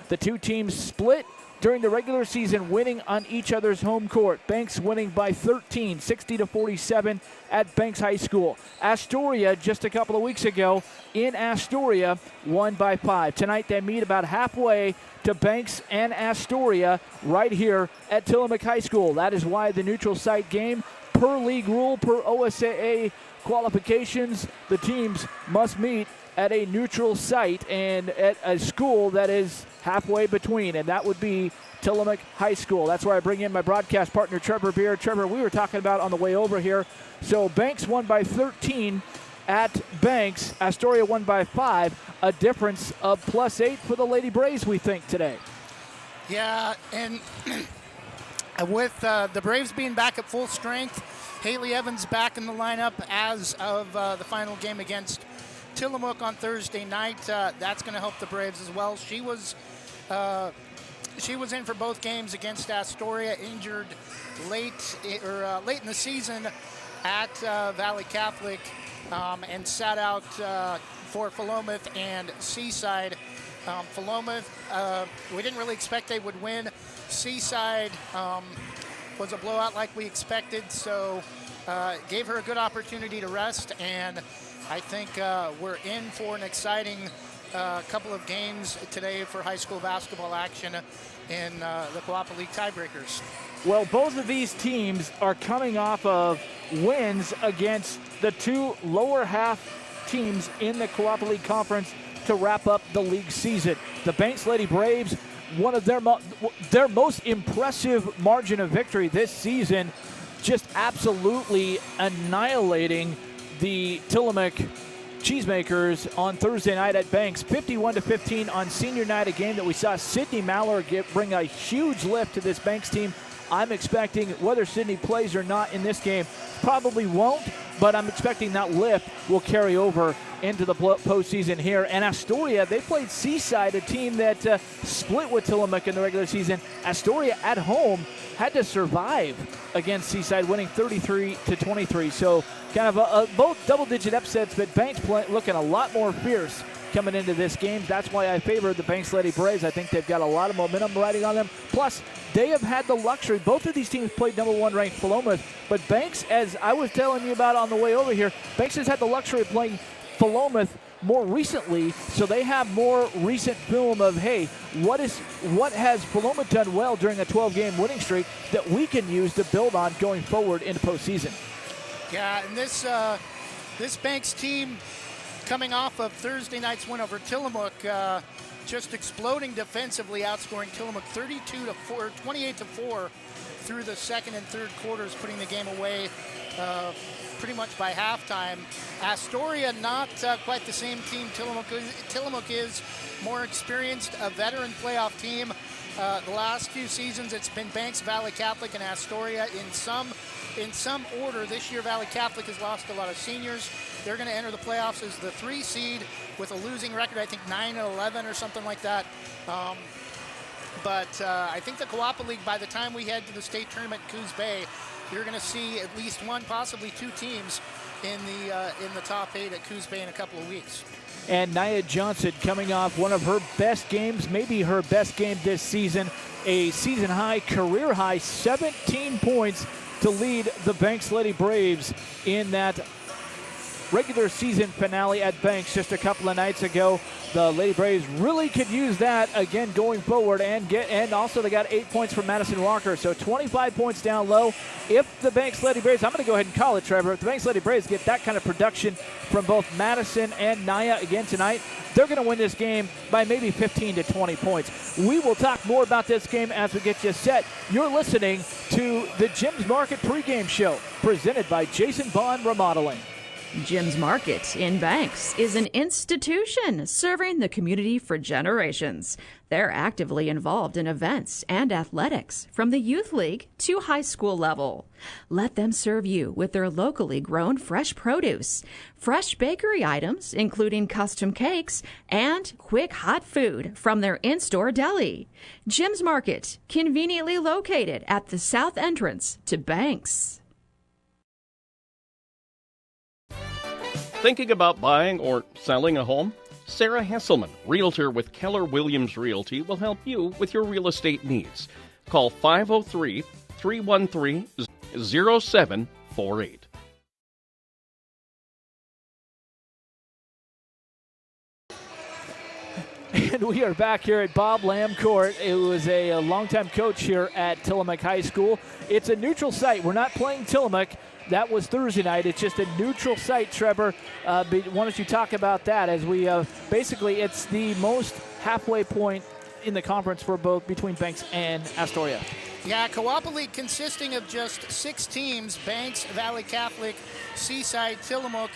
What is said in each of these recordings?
The two teams split during the regular season, winning on each other's home court. Banks winning by 13, 60-47 at Banks High School. Astoria, just a couple of weeks ago, in Astoria, won by 5. Tonight they meet about halfway to Banks and Astoria right here at Tillamook High School. That is why the neutral site game, per league rule, per OSAA qualifications, the teams must meet at a neutral site and at a school that is halfway between, and that would be Tillamook High School. That's where I bring in my broadcast partner, Trevor Beer. Trevor, we were talking about on the way over here. So Banks won by 13 at Banks. Astoria won by 5. A difference of +8 for the Lady Braves, we think, today. Yeah, and with the Braves being back at full strength, Haley Evans back in the lineup as of the final game against Tillamook on Thursday night. That's going to help the Braves as well. She was in for both games against Astoria, injured late in the season at Valley Catholic, and sat out for Philomath and Seaside. Philomath, we didn't really expect they would win. Seaside was a blowout like we expected, so gave her a good opportunity to rest, and I think we're in for an exciting couple of games today for high school basketball action in the Coapa League tiebreakers. Well, both of these teams are coming off of wins against the two lower half teams in the Coapa League Conference to wrap up the league season. The Banks Lady Braves, one of their most impressive margin of victory this season, just absolutely annihilating the Tillamook Cheesemakers on Thursday night at Banks, 51-15 on senior night, a game that we saw Sydney Mallor bring a huge lift to this Banks team. I'm expecting, whether Sydney plays or not in this game, probably won't, but I'm expecting that lift will carry over into the postseason here. And Astoria, they played Seaside, a team that split with Tillamook in the regular season. Astoria at home had to survive against Seaside, winning 33-23. So kind of both double-digit upsets, but Banks looking a lot more fierce coming into this game. That's why I favor the Banks Lady Braves. I think they've got a lot of momentum riding on them. Plus, they have had the luxury. Both of these teams played number 1 ranked Philomath, but Banks, as I was telling you about on the way over here, Banks has had the luxury of playing Philomath more recently, so they have more recent film of, hey, what has Philomath done well during a 12-game winning streak that we can use to build on going forward into postseason. Yeah, and this Banks team, coming off of Thursday night's win over Tillamook, just exploding defensively, outscoring Tillamook 28-4 through the second and third quarters, putting the game away pretty much by halftime. Astoria, not quite the same team Tillamook is, more experienced, a veteran playoff team. The last few seasons, it's been Banks, Valley Catholic, and Astoria in some order. This year, Valley Catholic has lost a lot of seniors. They're going to enter the playoffs as the 3 seed with a losing record, I think 9-11 or something like that. But I think the Coapa League, by the time we head to the state tournament in Coos Bay, you're going to see at least one, possibly 2 teams in the top 8 at Coos Bay in a couple of weeks. And Nia Johnson coming off one of her best games, maybe her best game this season, a season high, career high, 17 points to lead the Banks Lady Braves in that regular season finale at Banks just a couple of nights ago. The Lady Braves really could use that again going forward, and also they got 8 points from Madison Walker, so 25 points down low. If the Banks Lady Braves, I'm going to go ahead and call it, Trevor, if the Banks Lady Braves get that kind of production from both Madison and Nia again tonight, they're going to win this game by maybe 15 to 20 points. We will talk more about this game as we get you set. You're listening to the Jim's Market pregame show presented by Jason Bond Remodeling. Jim's Market in Banks is an institution serving the community for generations. They're actively involved in events and athletics from the youth league to high school level. Let them serve you with their locally grown fresh produce, fresh bakery items, including custom cakes, and quick hot food from their in-store deli. Jim's Market, conveniently located at the south entrance to Banks. Thinking about buying or selling a home? Sarah Hesselman, realtor with Keller Williams Realty, will help you with your real estate needs. Call 503-313-0748. And we are back here at Bob Lamb Court. It was a longtime coach here at Tillamook High School. It's a neutral site. We're not playing Tillamook. That was Thursday night. It's just a neutral site, Trevor. Why don't you talk about that as we basically it's the most halfway point in the conference for both between Banks and Astoria. Yeah, Co-op League consisting of just 6 teams, Banks, Valley Catholic, Seaside, Tillamook,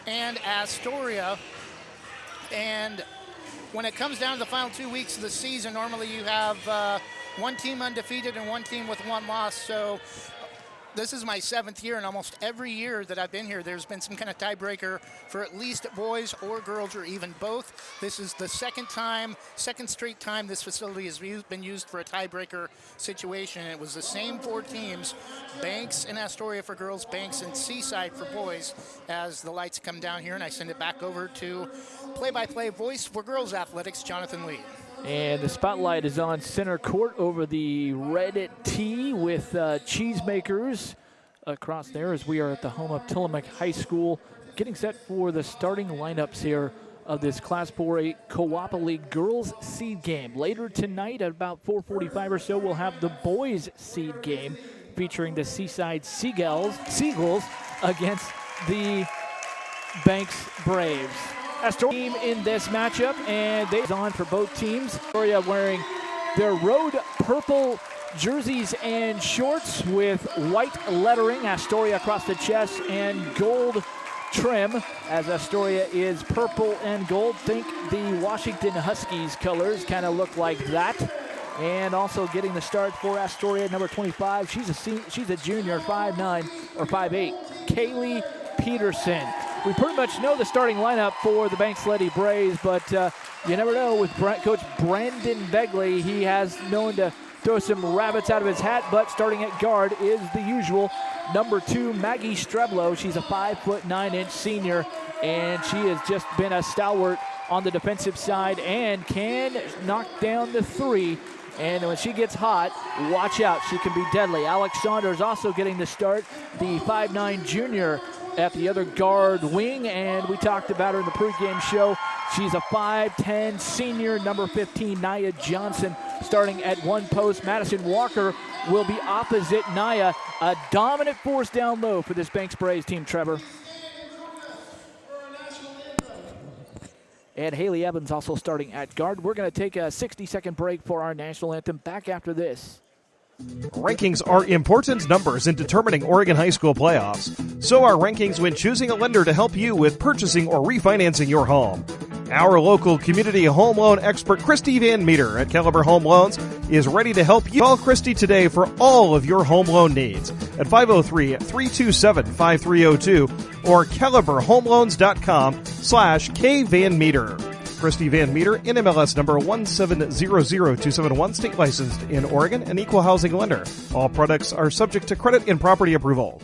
and Astoria. And when it comes down to the final 2 weeks of the season, normally you have one team undefeated and one team with 1 loss. So this is my 7th year, and almost every year that I've been here, there's been some kind of tiebreaker for at least boys or girls or even both. This is the second straight time this facility has been used for a tiebreaker situation. It was the same 4 teams, Banks and Astoria for girls, Banks and Seaside for boys, as the lights come down here, and I send it back over to play-by-play voice for girls athletics, Jonathan Lee. And the spotlight is on center court over the red tee with cheesemakers across there as we are at the home of Tillamook High School, getting set for the starting lineups here of this Class 4A Co-op League girls seed game. Later tonight at about 4:45 or so, we'll have the boys seed game featuring the Seaside Seagulls against the Banks Braves. Astoria team in this matchup, and they're on for both teams. Astoria wearing their road purple jerseys and shorts with white lettering, Astoria across the chest, and gold trim, as Astoria is purple and gold. Think the Washington Huskies colors kind of look like that. And also getting the start for Astoria, number 25. She's a junior, 5'9" or 5'8", Kaylee Peterson. We pretty much know the starting lineup for the Banks Lady Braves, but you never know with Coach Brandon Begley. He has known to throw some rabbits out of his hat, but starting at guard is the usual. Number 2, Maggie Streblo. She's a 5'9" senior, and she has just been a stalwart on the defensive side and can knock down the 3. And when she gets hot, watch out. She can be deadly. Alex Saunders also getting the start, the 5'9" junior at the other guard wing, and we talked about her in the pregame show. She's a 5'10" senior, number 15, Nia Johnson, starting at one post. Madison Walker will be opposite Nia, a dominant force down low for this Banks Braves team, Trevor. And Haley Evans also starting at guard. We're going to take a 60-second break for our national anthem. Back after this. Rankings are important numbers in determining Oregon high school playoffs. So are rankings when choosing a lender to help you with purchasing or refinancing your home. Our local community home loan expert, Christy Van Meter at Caliber Home Loans, is ready to help you. Call Christy today for all of your home loan needs at 503-327-5302 or caliberhomeloans.com/kvanmeter. Christy Van Meter, NMLS number 1700271, state licensed in Oregon, an equal housing lender. All products are subject to credit and property approval.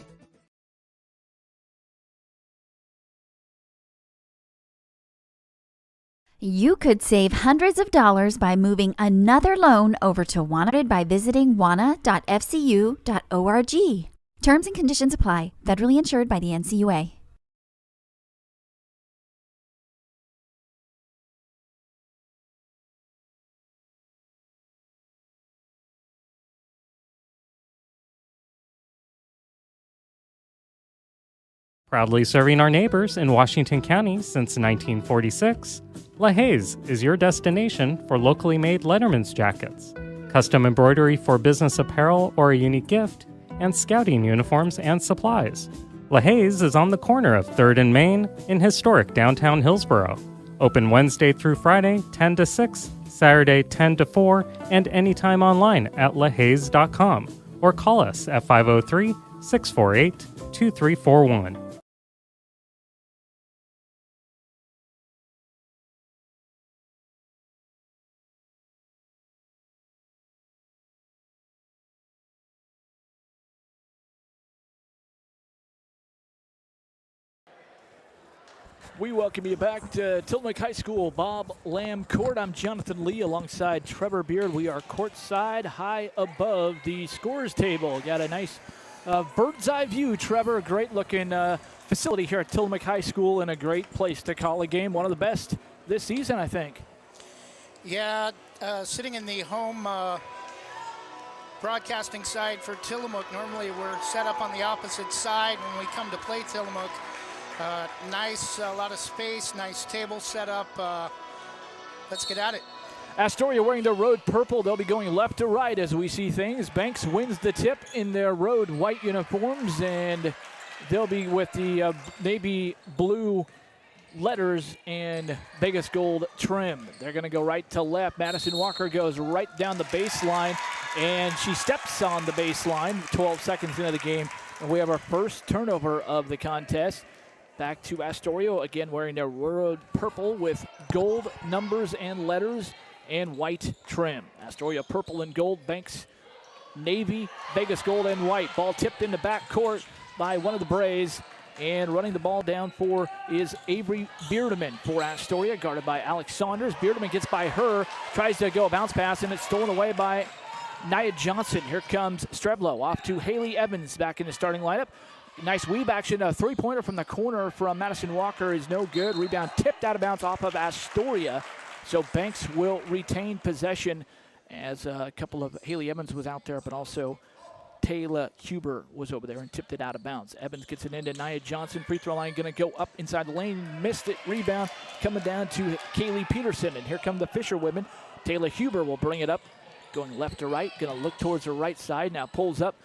You could save hundreds of dollars by moving another loan over to WANA by visiting wana.fcu.org. Terms and conditions apply. Federally insured by the NCUA. Proudly serving our neighbors in Washington County since 1946, LaHaye's is your destination for locally made Letterman's jackets, custom embroidery for business apparel or a unique gift, and scouting uniforms and supplies. LaHaye's is on the corner of 3rd and Main in historic downtown Hillsboro. Open Wednesday through Friday, 10 to 6, Saturday, 10 to 4, and anytime online at lahayes.com or call us at 503-648-2341. We welcome you back to Tillamook High School Bob Lamb Court. I'm Jonathan Lee alongside Trevor Beard. We are courtside high above the scorers table. Got a nice bird's eye view, Trevor. Great looking facility here at Tillamook High School and a great place to call a game. One of the best this season, I think. Yeah, sitting in the home broadcasting side for Tillamook. Normally we're set up on the opposite side when we come to play Tillamook. Nice, a lot of space, nice table set up. Let's get at it. Astoria wearing the road purple. They'll be going left to right as we see things. Banks wins the tip in their road white uniforms, and they'll be with the navy blue letters and Vegas gold trim. They're going to go right to left. Madison Walker goes right down the baseline, and she steps on the baseline 12 seconds into the game. And we have our first turnover of the contest. Back to Astoria, again wearing their road purple with gold numbers and letters and white trim. Astoria purple and gold, Banks navy, Vegas gold and white. Ball tipped in the back court by one of the Braves, and running the ball down for is Avery Beardeman for Astoria, guarded by Alex Saunders. Beardeman gets by her, tries to go a bounce pass, and it's stolen away by Nia Johnson. Here comes Streblo off to Haley Evans back in the starting lineup. Nice weave action, a three-pointer from the corner from Madison Walker is no good. Rebound tipped out of bounds off of Astoria. So Banks will retain possession as a couple of Haley Evans was out there, but also Taylor Huber was over there and tipped it out of bounds. Evans gets it into Nia Johnson. Free throw line going to go up inside the lane. Missed it. Rebound coming down to Kaylee Peterson. And here come the Fisher women. Taylor Huber will bring it up. Going left to right. Going to look towards the right side. Now pulls up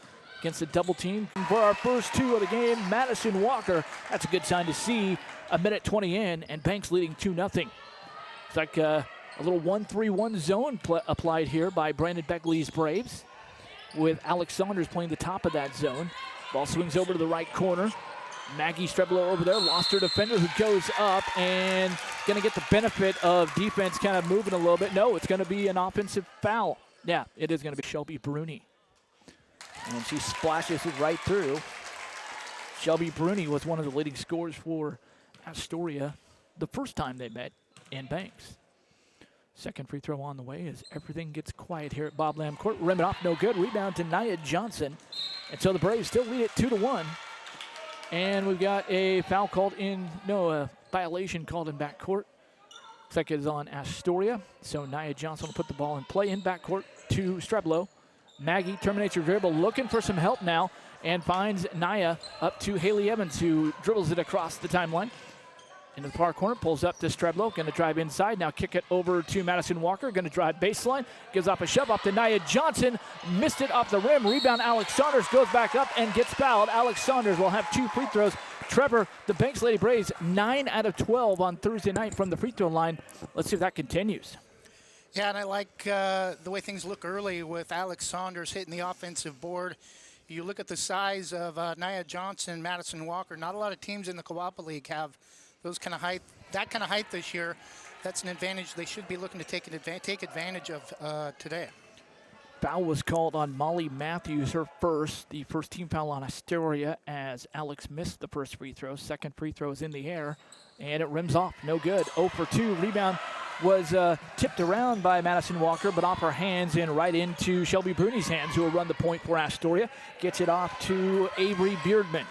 against the double team. For our first two of the game, Madison Walker. That's a good sign to see. A minute 20 in, and Banks leading 2-0. It's like a little 1-3-1 zone applied here by Brandon Beckley's Braves, with Alex Saunders playing the top of that zone. Ball swings over to the right corner. Maggie Strebler over there, lost her defender who goes up and going to get the benefit of defense kind of moving a little bit. No, it's going to be an offensive foul. Yeah, it is going to be Shelby Bruni. And she splashes it right through. Shelby Bruni was one of the leading scorers for Astoria the first time they met in Banks. Second free throw on the way as everything gets quiet here at Bob Lamb Court. Rim it off, no good. Rebound to Nia Johnson. And so the Braves still lead it 2-1. And we've got a foul called in, a violation called in backcourt. Looks like it is on Astoria. So Nia Johnson will put the ball in play in backcourt to Streblo. Maggie terminates her dribble, looking for some help now, and finds Nia up to Haley Evans, who dribbles it across the timeline. Into the far corner, pulls up to Streblo, going to drive inside. Now kick it over to Madison Walker, going to drive baseline. Gives off a shove off to Nia Johnson. Missed it off the rim. Rebound, Alex Saunders goes back up and gets fouled. Alex Saunders will have 2 free throws. Trevor, the Banks Lady Braves, 9 out of 12 on Thursday night from the free throw line. Let's see if that continues. Yeah, and I like the way things look early with Alex Saunders hitting the offensive board. You look at the size of Nia Johnson, Madison Walker. Not a lot of teams in the Coapa League have those kind of height, that kind of height this year. That's an advantage they should be looking to take advantage of today. Foul was called on Molly Matthews, the first team foul on Astoria, as Alex missed the first free throw. Second free throw is in the air, and it rims off. No good. 0 for 2. Rebound was tipped around by Madison Walker, but off her hands and right into Shelby Bruni's hands, who will run the point for Astoria. Gets it off to Avery Beardman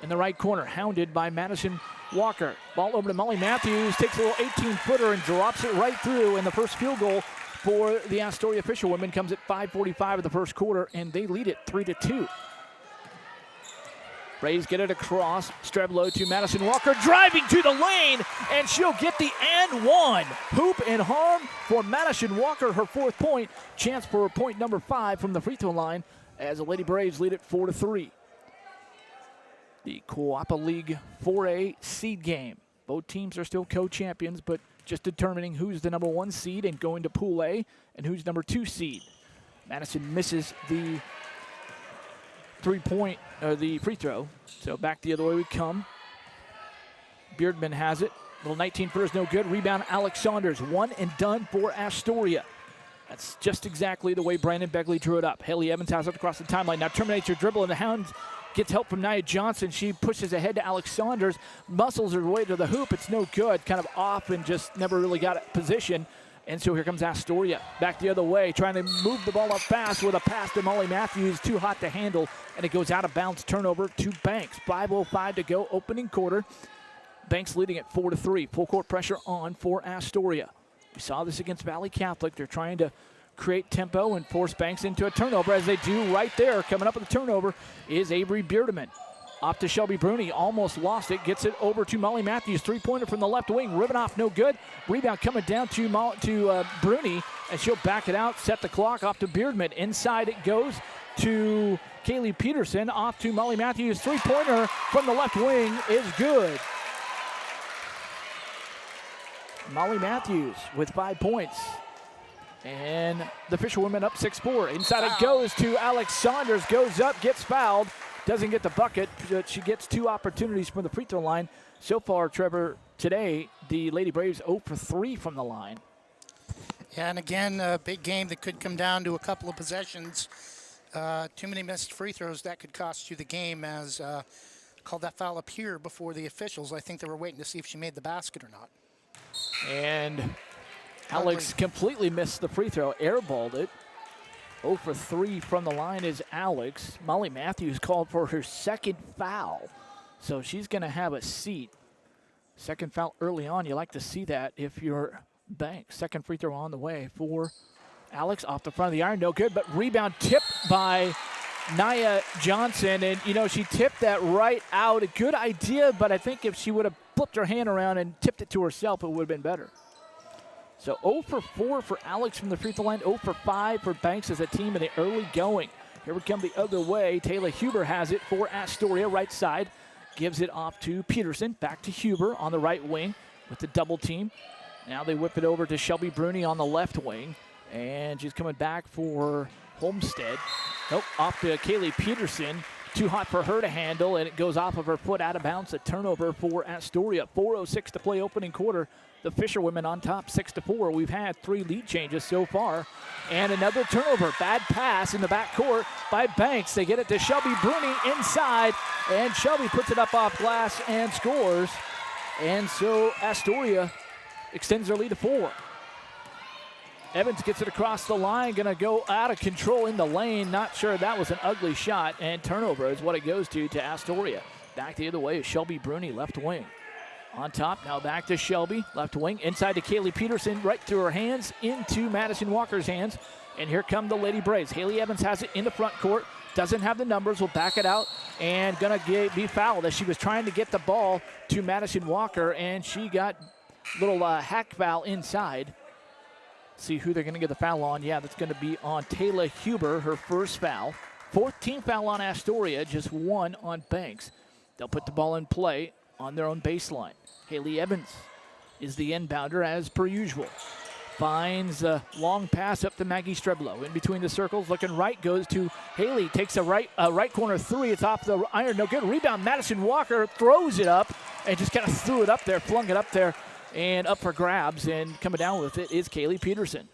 in the right corner, hounded by Madison Walker. Ball over to Molly Matthews, takes a little 18-footer and drops it right through, and the first field goal for the Astoria Fisher women comes at 5:45 of the first quarter, and they lead it 3-2. Braves get it across. Streblo to Madison Walker, driving to the lane, and she'll get the and one. Hoop and harm for Madison Walker, her 4th point. Chance for point number 5 from the free throw line as the Lady Braves lead it 4-3. The Coapa League 4A seed game. Both teams are still co-champions, but just determining who's the number 1 seed and going to Pool A and who's number 2 seed. Madison misses the the free throw. So back the other way we come. Beardman has it. Little 19-footer is no good. Rebound, Alex Saunders. 1 and done for Astoria. That's just exactly the way Brandon Beckley drew it up. Haley Evans has it across the timeline. Now terminates her dribble, and the Hounds Gets help from Nia Johnson. She pushes ahead to Alex Saunders, muscles her way to the hoop. It's no good, kind of off and just never really got it position. And so here comes Astoria back the other way, trying to move the ball up fast with a pass to Molly Matthews, too hot to handle, and it goes out of bounds. Turnover to Banks. 5:05 to go, opening quarter. Banks leading at 4-3. Full court pressure on for Astoria. We saw this against Valley Catholic. They're trying to create tempo and force Banks into a turnover, as they do right there. Coming up with the turnover is Avery Beardeman. Off to Shelby Bruni, almost lost it, gets it over to Molly Matthews. Three-pointer from the left wing, ribbon off, no good. Rebound coming down to Bruni, and she'll back it out, set the clock. Off to Beardman. Inside it goes to Kaylee Peterson, off to Molly Matthews. Three-pointer from the left wing is good. Molly Matthews with 5 points. And the Fisherwomen up 6-4. Inside it goes to Alex Saunders, goes up, gets fouled. Doesn't get the bucket, but she gets 2 opportunities from the free throw line. So far, Trevor, today, the Lady Braves 0 for 3 from the line. Yeah, and again, a big game that could come down to a couple of possessions. Too many missed free throws, that could cost you the game, as called that foul up here before the officials. I think they were waiting to see if she made the basket or not. And Alex completely missed the free throw, airballed it. 0 for 3 from the line is Alex. Molly Matthews called for her second foul, so she's going to have a seat. Second foul early on. You like to see that if you're Banks. Second free throw on the way for Alex. Off the front of the iron, no good, but rebound tipped by Nia Johnson. And, you know, she tipped that right out. A good idea, but I think if she would have flipped her hand around and tipped it to herself, it would have been better. So 0 for 4 for Alex from the free throw line, 0 for 5 for Banks as a team in the early going. Here we come the other way. Taylor Huber has it for Astoria, right side. Gives it off to Peterson. Back to Huber on the right wing with the double team. Now they whip it over to Shelby Bruni on the left wing. And she's coming back for Homestead. Nope, off to Kaylee Peterson. Too hot for her to handle, and it goes off of her foot, out of bounds. A turnover for Astoria. 4:06 to play, opening quarter. The Fisherwomen on top, 6-4. We've had 3 lead changes so far. And another turnover. Bad pass in the backcourt by Banks. They get it to Shelby Bruni inside, and Shelby puts it up off glass and scores. And so Astoria extends their lead to 4. Evans gets it across the line, going to go out of control in the lane. Not sure that was an ugly shot, and turnover is what it goes to Astoria. Back the other way is Shelby Bruni, left wing. On top, now back to Shelby, left wing. Inside to Kaylee Peterson, right through her hands, into Madison Walker's hands. And here come the Lady Braves. Haley Evans has it in the front court. Doesn't have the numbers, will back it out, and going to be fouled as she was trying to get the ball to Madison Walker, and she got a little hack foul inside. See who they're going to get the foul on. Yeah, that's going to be on Taylor Huber, her first foul. 14th foul on Astoria, just 1 on Banks. They'll put the ball in play on their own baseline. Haley Evans is the inbounder as per usual. Finds a long pass up to Maggie Streblow. In between the circles, looking right, goes to Haley. Takes a right corner 3. It's off the iron, no good. Rebound, Madison Walker throws it up and just kind of threw it up there, flung it up there. And up for grabs, and coming down with it is Kaylee Peterson.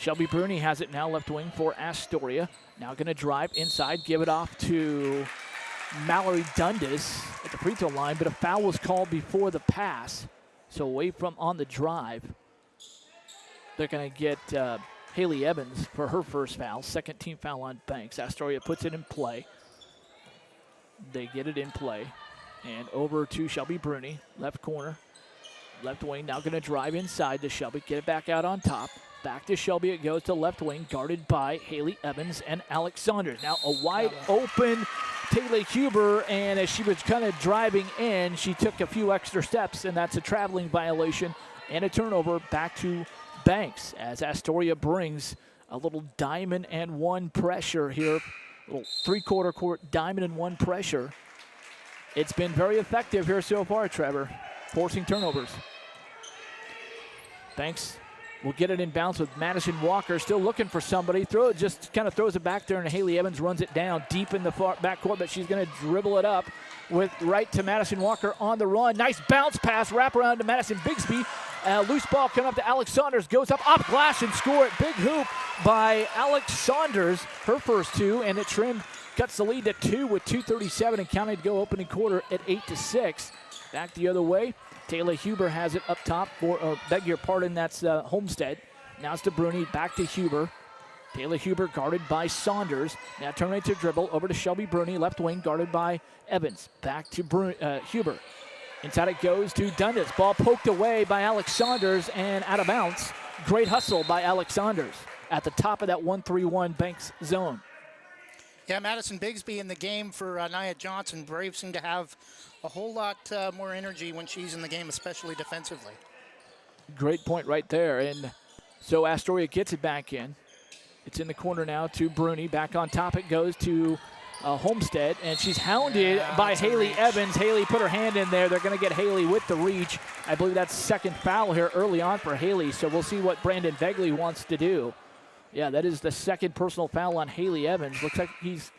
Shelby Bruni has it now, left wing for Astoria. Now going to drive inside, give it off to Mallory Dundas at the free throw line, but a foul was called before the pass. So away from on the drive. They're going to get Haley Evans for her first foul, second team foul on Banks. Astoria puts it in play. They get it in play. And over to Shelby Bruni, left corner. Left wing now going to drive inside to Shelby, get it back out on top. Back to Shelby, it goes to left wing, guarded by Haley Evans and Alex Saunders. Now a wide open Taylor Huber, and as she was kind of driving in, she took a few extra steps, and that's a traveling violation and a turnover back to Banks as Astoria brings a little diamond and 1 pressure here. A little 3/4 court diamond and 1 pressure. It's been very effective here so far, Trevor, forcing turnovers. Banks will get it in bounce with Madison Walker, still looking for somebody. Just kind of throws it back there, and Haley Evans runs it down deep in the far backcourt, but she's going to dribble it up with right to Madison Walker on the run. Nice bounce pass, wrap around to Madison Bigsby. Loose ball coming up to Alex Saunders, goes up off glass and score it. Big hoop by Alex Saunders, her first 2, and it trimmed cuts the lead to 2 with 2:37 and counting to go opening quarter at 8-6. Back the other way. Taylor Huber has it up top for, beg your pardon, that's Homestead. Now it's to Bruni, back to Huber. Taylor Huber guarded by Saunders. Now terminates her dribble over to Shelby Bruni, left wing, guarded by Evans. Back to Huber. Inside it goes to Dundas. Ball poked away by Alex Saunders and out of bounds. Great hustle by Alex Saunders at the top of that 1-3-1 Banks zone. Yeah, Madison Bigsby in the game for Nia Johnson. Braves seem to have a whole lot more energy when she's in the game, especially defensively. Great point right there. And so Astoria gets it back in. It's in the corner now to Bruni. Back on top it goes to Homestead, and she's hounded by Haley Evans. Haley put her hand in there. They're going to get Haley with the reach. I believe that's second foul here early on for Haley, so we'll see what Brandon Begley wants to do. Yeah, that is the second personal foul on Haley Evans. Looks like he's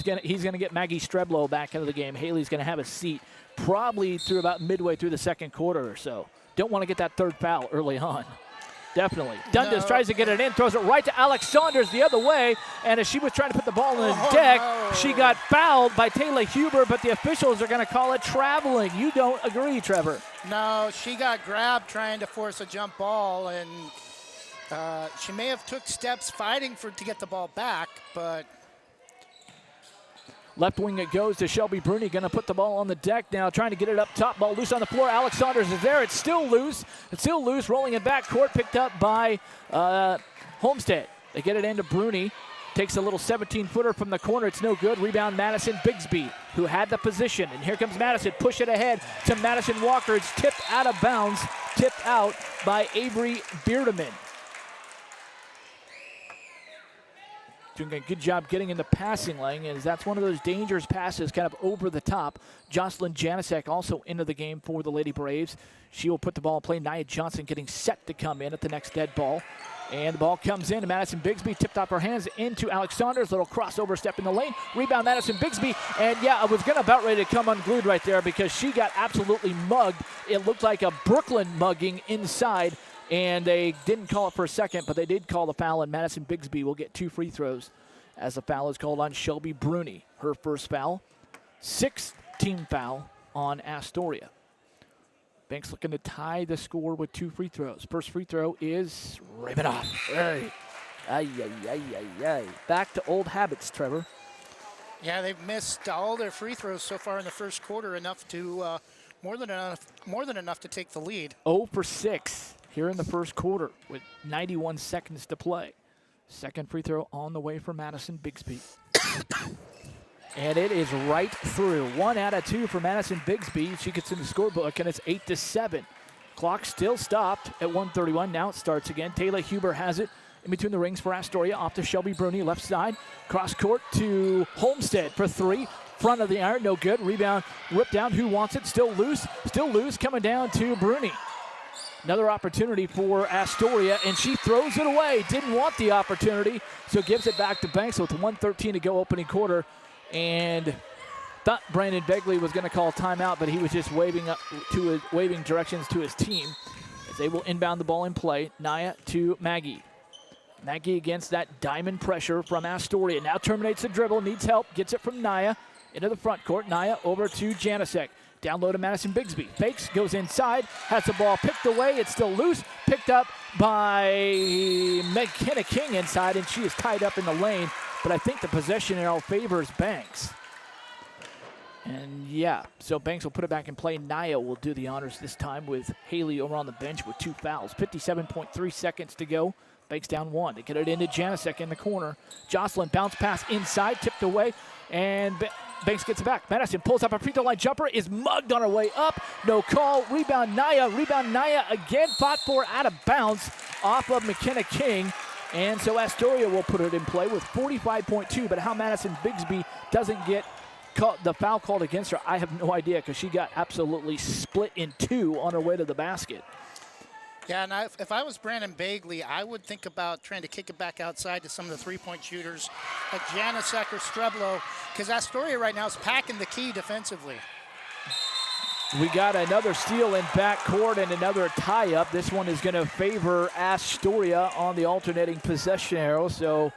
gonna get Maggie Streblow back into the game. Haley's gonna have a seat probably through about midway through the second quarter or so. Don't want to get that third foul early on. Definitely. Dundas tries to get it in, throws it right to Alex Saunders the other way, and as she was trying to put the ball in the deck, she got fouled by Taylor Huber, but the officials are going to call it traveling. You don't agree, Trevor? No, she got grabbed trying to force a jump ball, and she may have took steps fighting to get the ball back, but... Left wing it goes to Shelby Bruni, going to put the ball on the deck now, trying to get it up top. Ball loose on the floor. Alex Saunders is there. It's still loose. Rolling it back court, picked up by Homestead. They get it into Bruni. Takes a little 17-footer from the corner. It's no good. Rebound Madison Bigsby, who had the position. And here comes Madison. Push it ahead to Madison Walker. It's tipped out of bounds. Tipped out by Avery Beardeman. Doing a good job getting in the passing lane, as that's one of those dangerous passes kind of over the top. Jocelyn Janasek also into the game for the Lady Braves. She will put the ball in play. Nia Johnson getting set to come in at the next dead ball. And the ball comes in to Madison Bigsby, tipped off her hands into Alex Saunders. Little crossover step in the lane. Rebound Madison Bigsby. And yeah, I was about ready to come unglued right there because she got absolutely mugged. It looked like a Brooklyn mugging inside. And they didn't call it for a second, but they did call the foul, and Madison Bigsby will get 2 free throws as the foul is called on Shelby Bruni. Her first foul, 6th team foul on Astoria. Banks looking to tie the score with 2 free throws. First free throw is Raymond. Hey. Back to old habits, Trevor. Yeah, they've missed all their free throws so far in the first quarter, enough to more than enough to take the lead. 0 for 6. Here in the first quarter with 91 seconds to play. Second free throw on the way for Madison Bigsby. And it is right through. 1 out of 2 for Madison Bigsby. She gets in the scorebook, and it's 8-7. Clock still stopped at 1:31. Now it starts again. Taylor Huber has it in between the rings for Astoria. Off to Shelby Bruni, left side. Cross court to Homestead for 3. Front of the iron, no good. Rebound ripped down. Who wants it? Still loose. Coming down to Bruni. Another opportunity for Astoria, and she throws it away. Didn't want the opportunity, so gives it back to Banks with 1:13 to go opening quarter. And thought Brandon Begley was going to call timeout, but he was just waving directions to his team as they will inbound the ball in play. Nia to Maggie. Maggie against that diamond pressure from Astoria. Now terminates the dribble, needs help, gets it from Nia into the front court. Nia over to Janasek. Down low to Madison Bigsby. Fakes, goes inside, has the ball picked away. It's still loose. Picked up by McKenna King inside, and she is tied up in the lane. But I think the possession arrow favors Banks. And yeah, so Banks will put it back in play. Nia will do the honors this time with Haley over on the bench with 2 fouls. 57.3 seconds to go. Banks down 1. They get it into Janasek in the corner. Jocelyn bounce pass inside, tipped away, and Banks gets it back. Madison pulls up a free throw line jumper, is mugged on her way up. No call. Rebound Nia again. Fought for out of bounds off of McKenna King. And so Astoria will put it in play with 45.2. But how Madison Bigsby doesn't get the foul called against her, I have no idea, because she got absolutely split in 2 on her way to the basket. Yeah, and if I was Brandon Begley, I would think about trying to kick it back outside to some of the three-point shooters like Janasek or Streblow, because Astoria right now is packing the key defensively. We got another steal in backcourt and another tie-up. This one is going to favor Astoria on the alternating possession arrow. So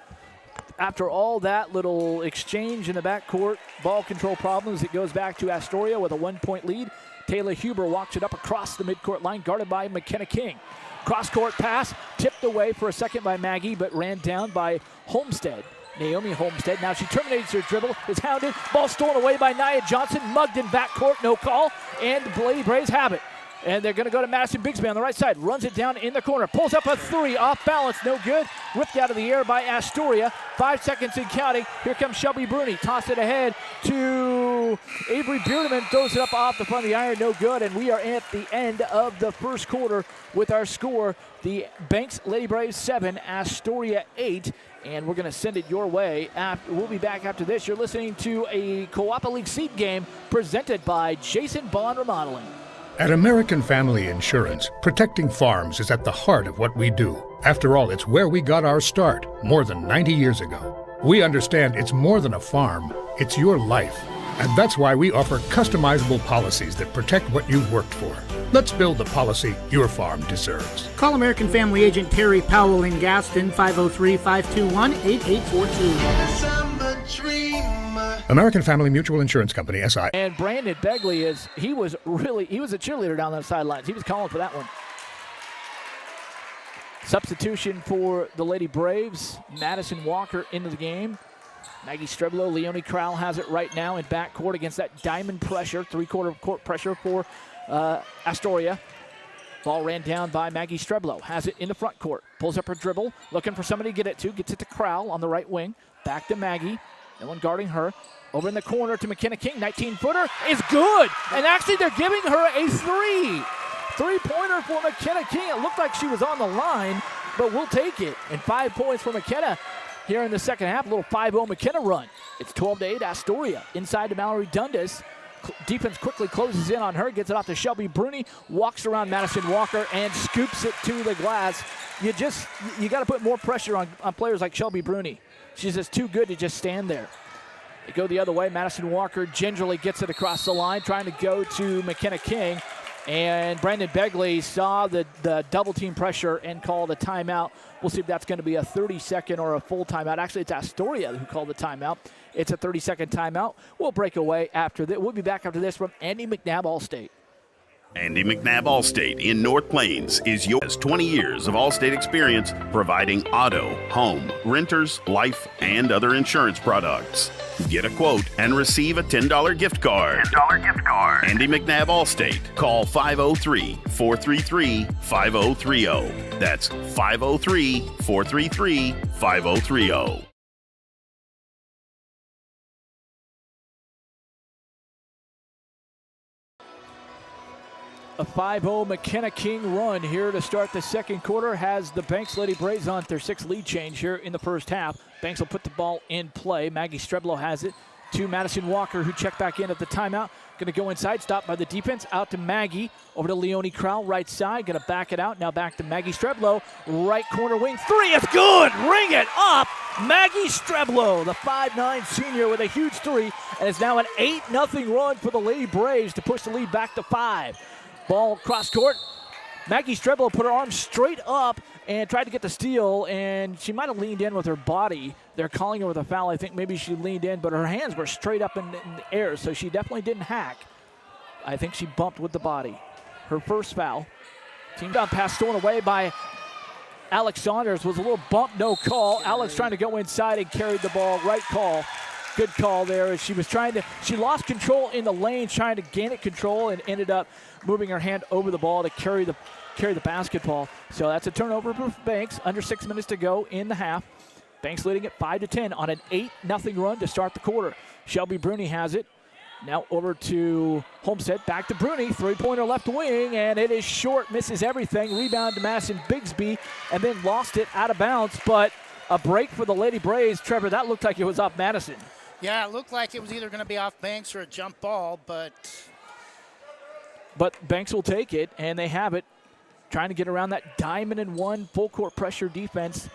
after all that little exchange in the backcourt, ball control problems, it goes back to Astoria with a 1-point lead. Taylor Huber walks it up across the midcourt line, guarded by McKenna King. Cross-court pass, tipped away for a second by Maggie, but ran down by Homestead. Naomi Homestead, now she terminates her dribble, is hounded, ball stolen away by Nia Johnson, mugged in backcourt, no call, and the Lady Braves have it. And they're going to go to Madison Bigsby on the right side. Runs it down in the corner. Pulls up a three. Off balance. No good. Ripped out of the air by Astoria. 5 seconds in counting. Here comes Shelby Bruni. Toss it ahead to Avery Beardeman. Throws it up off the front of the iron. No good. And we are at the end of the first quarter with our score. The Banks Lady Braves 7, Astoria 8. And we're going to send it your way. We'll be back after this. You're listening to a Co-op League seed game presented by Jason Bond Remodeling. At American Family Insurance, protecting farms is at the heart of what we do. After all, it's where we got our start more than 90 years ago. We understand it's more than a farm, it's your life. And that's why we offer customizable policies that protect what you've worked for. Let's build the policy your farm deserves. Call American Family Agent Terry Powell in Gaston, 503-521-8842. American Family Mutual Insurance Company, SI. And Brandon Begley he was a cheerleader down the sidelines. He was calling for that one. Substitution for the Lady Braves. Madison Walker into the game. Maggie Streblo, Leonie Crowell has it right now in backcourt against that diamond pressure, three-quarter court pressure for Astoria. Ball ran down by Maggie Streblo. Has it in the front court. Pulls up her dribble, looking for somebody to get it to. Gets it to Crowell on the right wing. Back to Maggie. No one guarding her. Over in the corner to McKenna King. 19-footer is good. And actually they're giving her a three. Three-pointer for McKenna King. It looked like she was on the line, but we'll take it. And 5 points for McKenna here in the second half. A little 5-0 McKenna run. It's 12-8 Astoria. Inside to Mallory Dundas. Defense quickly closes in on her. Gets it off to Shelby Bruni. Walks around Madison Walker and scoops it to the glass. You got to put more pressure on players like Shelby Bruni. She's just too good to just stand there. They go the other way. Madison Walker gingerly gets it across the line, trying to go to McKenna King. And Brandon Begley saw the double team pressure and called a timeout. We'll see if that's going to be a 30-second or a full timeout. Actually, it's Astoria who called the timeout. It's a 30-second timeout. We'll break away after this. We'll be back after this from Andy McNabb, Allstate. Andy McNabb Allstate in North Plains is yours. 20 years of Allstate experience providing auto, home, renters, life, and other insurance products. Get a quote and receive a $10 gift card. Andy McNabb Allstate. Call 503-433-5030. That's 503-433-5030. A 5-0 McKenna King run here to start the second quarter has the Banks Lady Braves on their 6th lead change here in the first half. Banks will put the ball in play. Maggie Streblo has it to Madison Walker, who checked back in at the timeout. Going to go inside, stopped by the defense. Out to Maggie, over to Leonie Crowell, right side. Going to back it out. Now back to Maggie Streblo, right corner wing. Three is good! Ring it up! Maggie Streblo, the 5'9 senior with a huge three. And it's now an 8-0 run for the Lady Braves to push the lead back to 5. Ball cross court. Maggie Streblo put her arm straight up and tried to get the steal, and she might have leaned in with her body. They're calling her with a foul. I think maybe she leaned in, but her hands were straight up in the air, so she definitely didn't hack. I think she bumped with the body. Her first foul. Team down pass stolen away by Alex Saunders. Was a little bump, no call. Alex trying to go inside and carried the ball. Right call. Good call there. She lost control in the lane, trying to gain it control, and ended up moving her hand over the ball to carry the basketball. So that's a turnover for Banks. Under 6 minutes to go in the half. Banks leading it 5-10 on an 8-0 run to start the quarter. Shelby Bruni has it. Now over to Homestead. Back to Bruni. Three-pointer left wing, and it is short. Misses everything. Rebound to Madison Bigsby, and then lost it out of bounds. But a break for the Lady Braves. Trevor, that looked like it was off Madison. Yeah, it looked like it was either going to be off Banks or a jump ball, but Banks will take it, and they have it. Trying to get around that diamond-and-one full-court pressure defense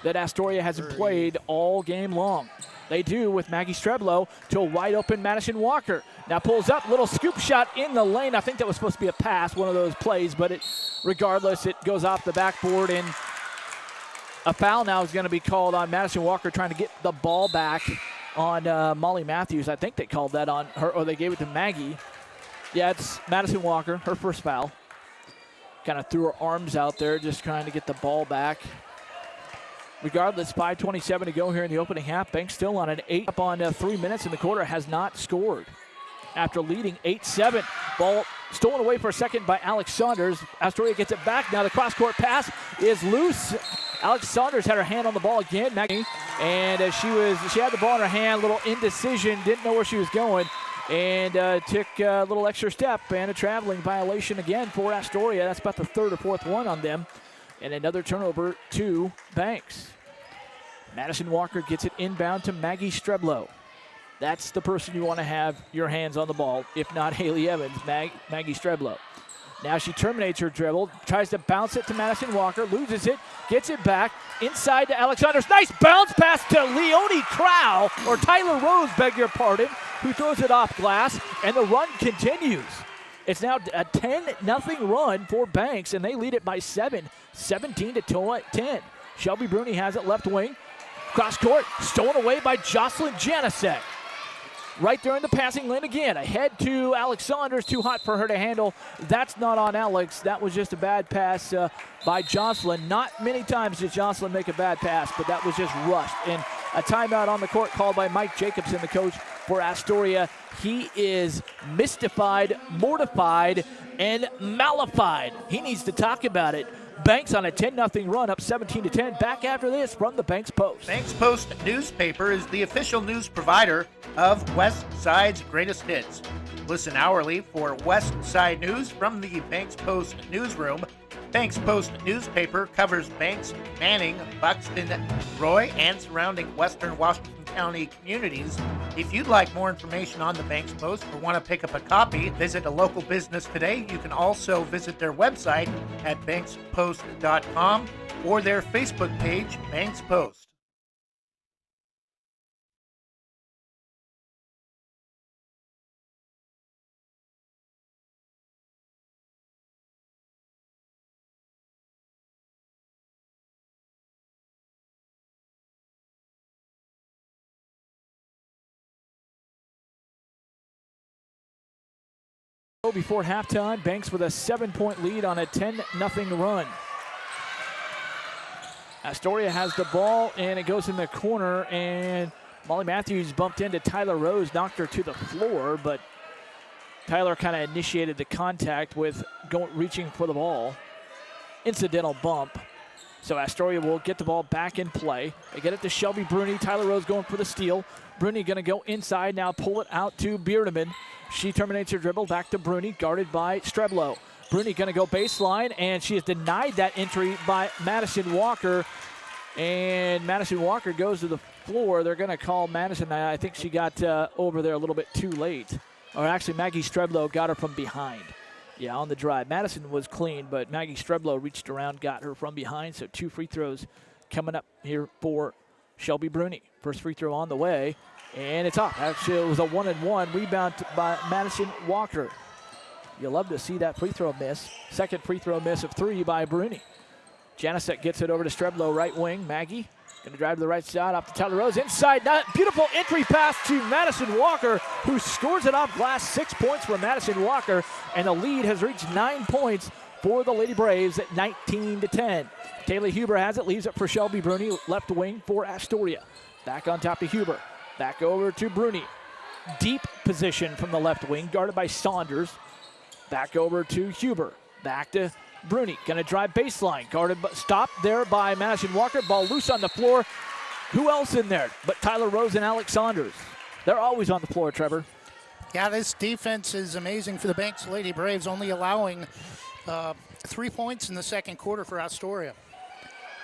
that Astoria hasn't played all game long. They do with Maggie Streblo to a wide-open Madison Walker. Now pulls up, little scoop shot in the lane. I think that was supposed to be a pass, one of those plays, but regardless, it goes off the backboard, and A foul now is going to be called on Madison Walker trying to get the ball back on Molly Matthews. I think they called that on her, or they gave it to Maggie. Yeah, it's Madison Walker, her first foul. Kind of threw her arms out there, just trying to get the ball back. Regardless, 5:27 to go here in the opening half. Banks still on an 8 up on 3 minutes in the quarter, has not scored. After leading 8-7, ball stolen away for a second by Alex Saunders. Astoria gets it back. Now the cross-court pass is loose. Alex Saunders had her hand on the ball again, Maggie, and she had the ball in her hand, a little indecision, didn't know where she was going, and took a little extra step and a traveling violation again for Astoria. That's about the third or fourth one on them, and another turnover to Banks. Madison Walker gets it inbound to Maggie Streblow. That's the person you want to have your hands on the ball, if not Haley Evans, Maggie Streblow. Now she terminates her dribble, tries to bounce it to Madison Walker, loses it, gets it back, inside to Alex Saunders. Nice bounce pass to Leonie Crow, or Tyler Rose, beg your pardon, who throws it off glass, and the run continues. It's now a 10-0 run for Banks, and they lead it by 7, 17-10. Shelby Bruni has it left wing. Cross court, stolen away by Jocelyn Janicek. Right there in the passing lane again. Ahead to Alex Saunders, too hot for her to handle. That's not on Alex. That was just a bad pass by Jocelyn. Not many times did Jocelyn make a bad pass, but that was just rushed. And a timeout on the court called by Mike Jacobson, the coach for Astoria. He is mystified, mortified, and mollified. He needs to talk about it. Banks on a 10-0 run, up 17-10. Back after this from the Banks Post. Banks Post newspaper is the official news provider of West Side's greatest hits. Listen hourly for West Side news from the Banks Post newsroom. Banks Post newspaper covers Banks, Manning, Buxton, Roy, and surrounding western Washington County communities. If you'd like more information on the Banks Post or want to pick up a copy, visit a local business today. You can also visit their website at bankspost.com or their Facebook page, Banks Post. Before halftime, Banks with a 7-point lead on a 10-0 run. Astoria has the ball, and it goes in the corner, and Molly Matthews bumped into Tyler Rose, knocked her to the floor, but Tyler kind of initiated the contact with reaching for the ball. Incidental bump. So Astoria will get the ball back in play. They get it to Shelby Bruni. Tyler Rose going for the steal. Bruni going to go inside now, pull it out to Beardeman. She terminates her dribble, back to Bruni, guarded by Streblow. Bruni going to go baseline, and she is denied that entry by Madison Walker. And Madison Walker goes to the floor. They're going to call Madison. I think she got over there a little bit too late. Or actually, Maggie Streblow got her from behind. Yeah, on the drive. Madison was clean, but Maggie Streblow reached around, got her from behind. So 2 free throws coming up here for Shelby Bruni. First free throw on the way. And it's off. Actually, it was a 1-and-1 rebound by Madison Walker. You love to see that free throw miss. Second free throw miss of 3 by Bruni. Janicek gets it over to Streblow, right wing. Maggie going to drive to the right side, off to Tyler Rose. Inside, beautiful entry pass to Madison Walker, who scores it off glass. 6 points for Madison Walker, and the lead has reached 9 points for the Lady Braves at 19-10. Taylor Huber has it, leaves it for Shelby Bruni, left wing for Astoria. Back on top to Huber. Back over to Bruni. Deep position from the left wing, guarded by Saunders. Back over to Huber. Back to Bruni. Going to drive baseline. Guarded, stopped there by Madison Walker. Ball loose on the floor. Who else in there but Tyler Rose and Alex Saunders? They're always on the floor, Trevor. Yeah, this defense is amazing for the Banks Lady Braves, only allowing 3 points in the second quarter for Astoria.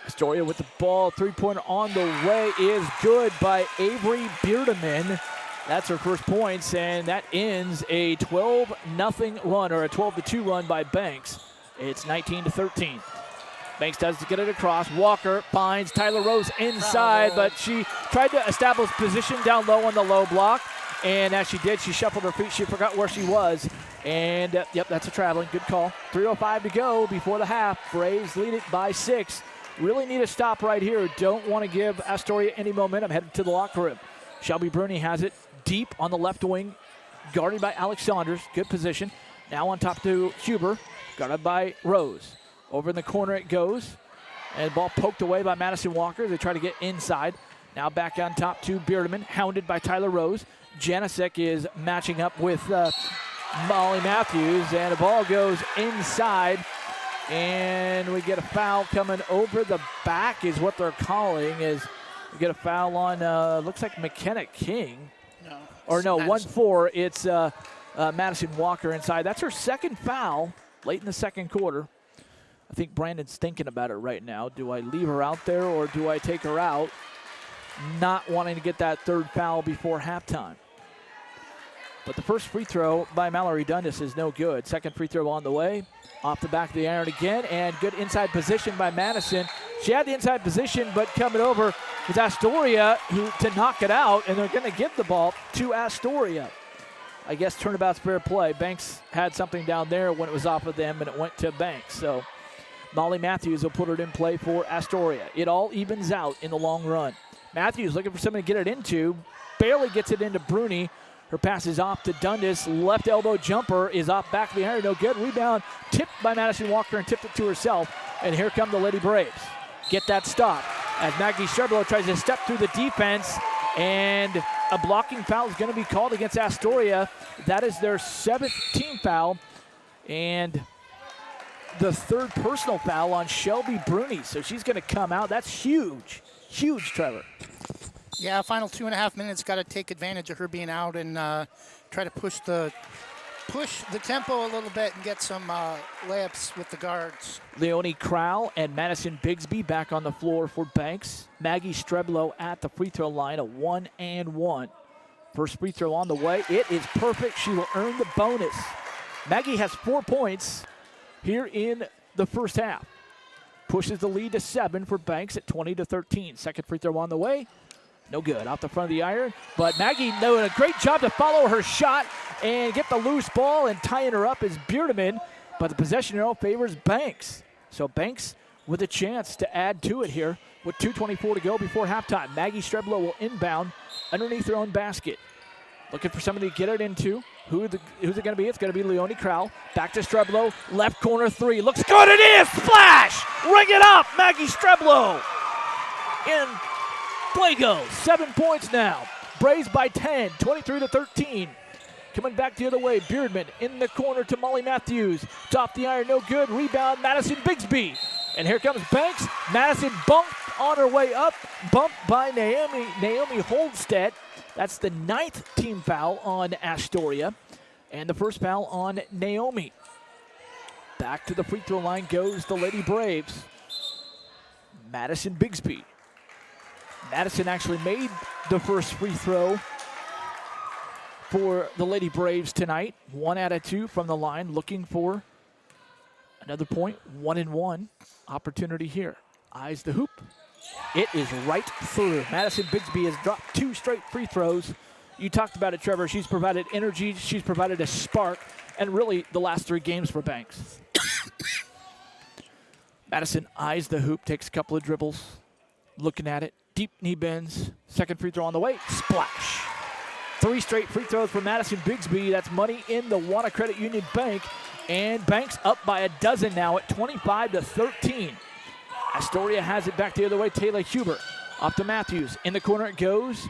Astoria with the ball, three-pointer on the way is good by Avery Beardeman. That's her first points, and that ends a 12-0 run, or a 12-2 run by Banks. It's 19-13. Banks does get it across. Walker finds Tyler Rose inside, but she tried to establish position down low on the low block, and as she did, she shuffled her feet. She forgot where she was, and yep, that's a traveling. Good call. 3:05 to go before the half. Braves lead it by 6. really need a stop right here. Don't want to give Astoria any momentum headed to the locker room. Shelby Bruni has it deep on the left wing, guarded by Alex Saunders. Good position. Now on top to Huber, guarded by Rose. Over in the corner it goes. And ball poked away by Madison Walker. They try to get inside. Now back on top to Beardeman, hounded by Tyler Rose. Janicek is matching up with Molly Matthews, and the ball goes inside. And we get a foul coming over the back is what they're calling. Is we get a foul on, looks like McKenna King. No. Or no, Madison. 1-4. It's Madison Walker inside. That's her second foul late in the second quarter. I think Brandon's thinking about it right now. Do I leave her out there or do I take her out? Not wanting to get that third foul before halftime. But the first free throw by Mallory Dundas is no good. Second free throw on the way. Off the back of the iron again, and good inside position by Madison. She had the inside position, but coming over is Astoria to knock it out, and they're going to give the ball to Astoria. I guess turnabout's fair play. Banks had something down there when it was off of them, and it went to Banks. So Molly Matthews will put it in play for Astoria. It all evens out in the long run. Matthews looking for somebody to get it into. Barely gets it into Bruni. Her pass is off to Dundas. Left elbow jumper is off back of the iron. No good. Rebound tipped by Madison Walker and tipped it to herself. And here come the Lady Braves. Get that stop as Maggie Sherbelo tries to step through the defense. And a blocking foul is going to be called against Astoria. That is their 7th team foul. And the 3rd personal foul on Shelby Bruni. So she's going to come out. That's huge. Huge, Trevor. Yeah, final 2.5 minutes. Got to take advantage of her being out and try to push the tempo a little bit and get some layups with the guards. Leonie Crowell and Madison Bigsby back on the floor for Banks. Maggie Streblo at the free throw line, a 1-and-1. First free throw on the way. It is perfect. She will earn the bonus. Maggie has 4 points here in the first half. Pushes the lead to 7 for Banks at 20-13. Second free throw on the way. No good. Off the front of the iron. But Maggie doing a great job to follow her shot and get the loose ball, and tying her up is Beardeman. But the possession arrow favors Banks. So Banks with a chance to add to it here with 2:24 to go before halftime. Maggie Streblo will inbound underneath her own basket. Looking for somebody to get it into. Who's it going to be? It's going to be Leonie Crowell. Back to Streblo. Left corner 3. Looks good. It is. Splash. Ring it up. Maggie Streblo. In play goes. 7 points now. Braves by 10. 23-13. Coming back the other way. Beardman in the corner to Molly Matthews. Top the iron. No good. Rebound. Madison Bigsby. And here comes Banks. Madison bumped on her way up. Bumped by Naomi Holdstedt. That's the 9th team foul on Astoria. And the first foul on Naomi. Back to the free throw line goes the Lady Braves. Madison Bigsby. Madison actually made the first free throw for the Lady Braves tonight. 1 out of 2 from the line, looking for another point. 1-and-1 opportunity here. Eyes the hoop. It is right through. Madison Bigsby has dropped 2 straight free throws. You talked about it, Trevor. She's provided energy. She's provided a spark. And really, the last 3 games for Banks. Madison eyes the hoop, takes a couple of dribbles. Looking at it. Deep knee bends. Second free throw on the way. Splash. 3 straight free throws for Madison Bigsby. That's money in the Wanna Credit Union Bank. And Banks up by a dozen now at 25-13. Astoria has it back the other way. Taylor Huber off to Matthews. In the corner it goes.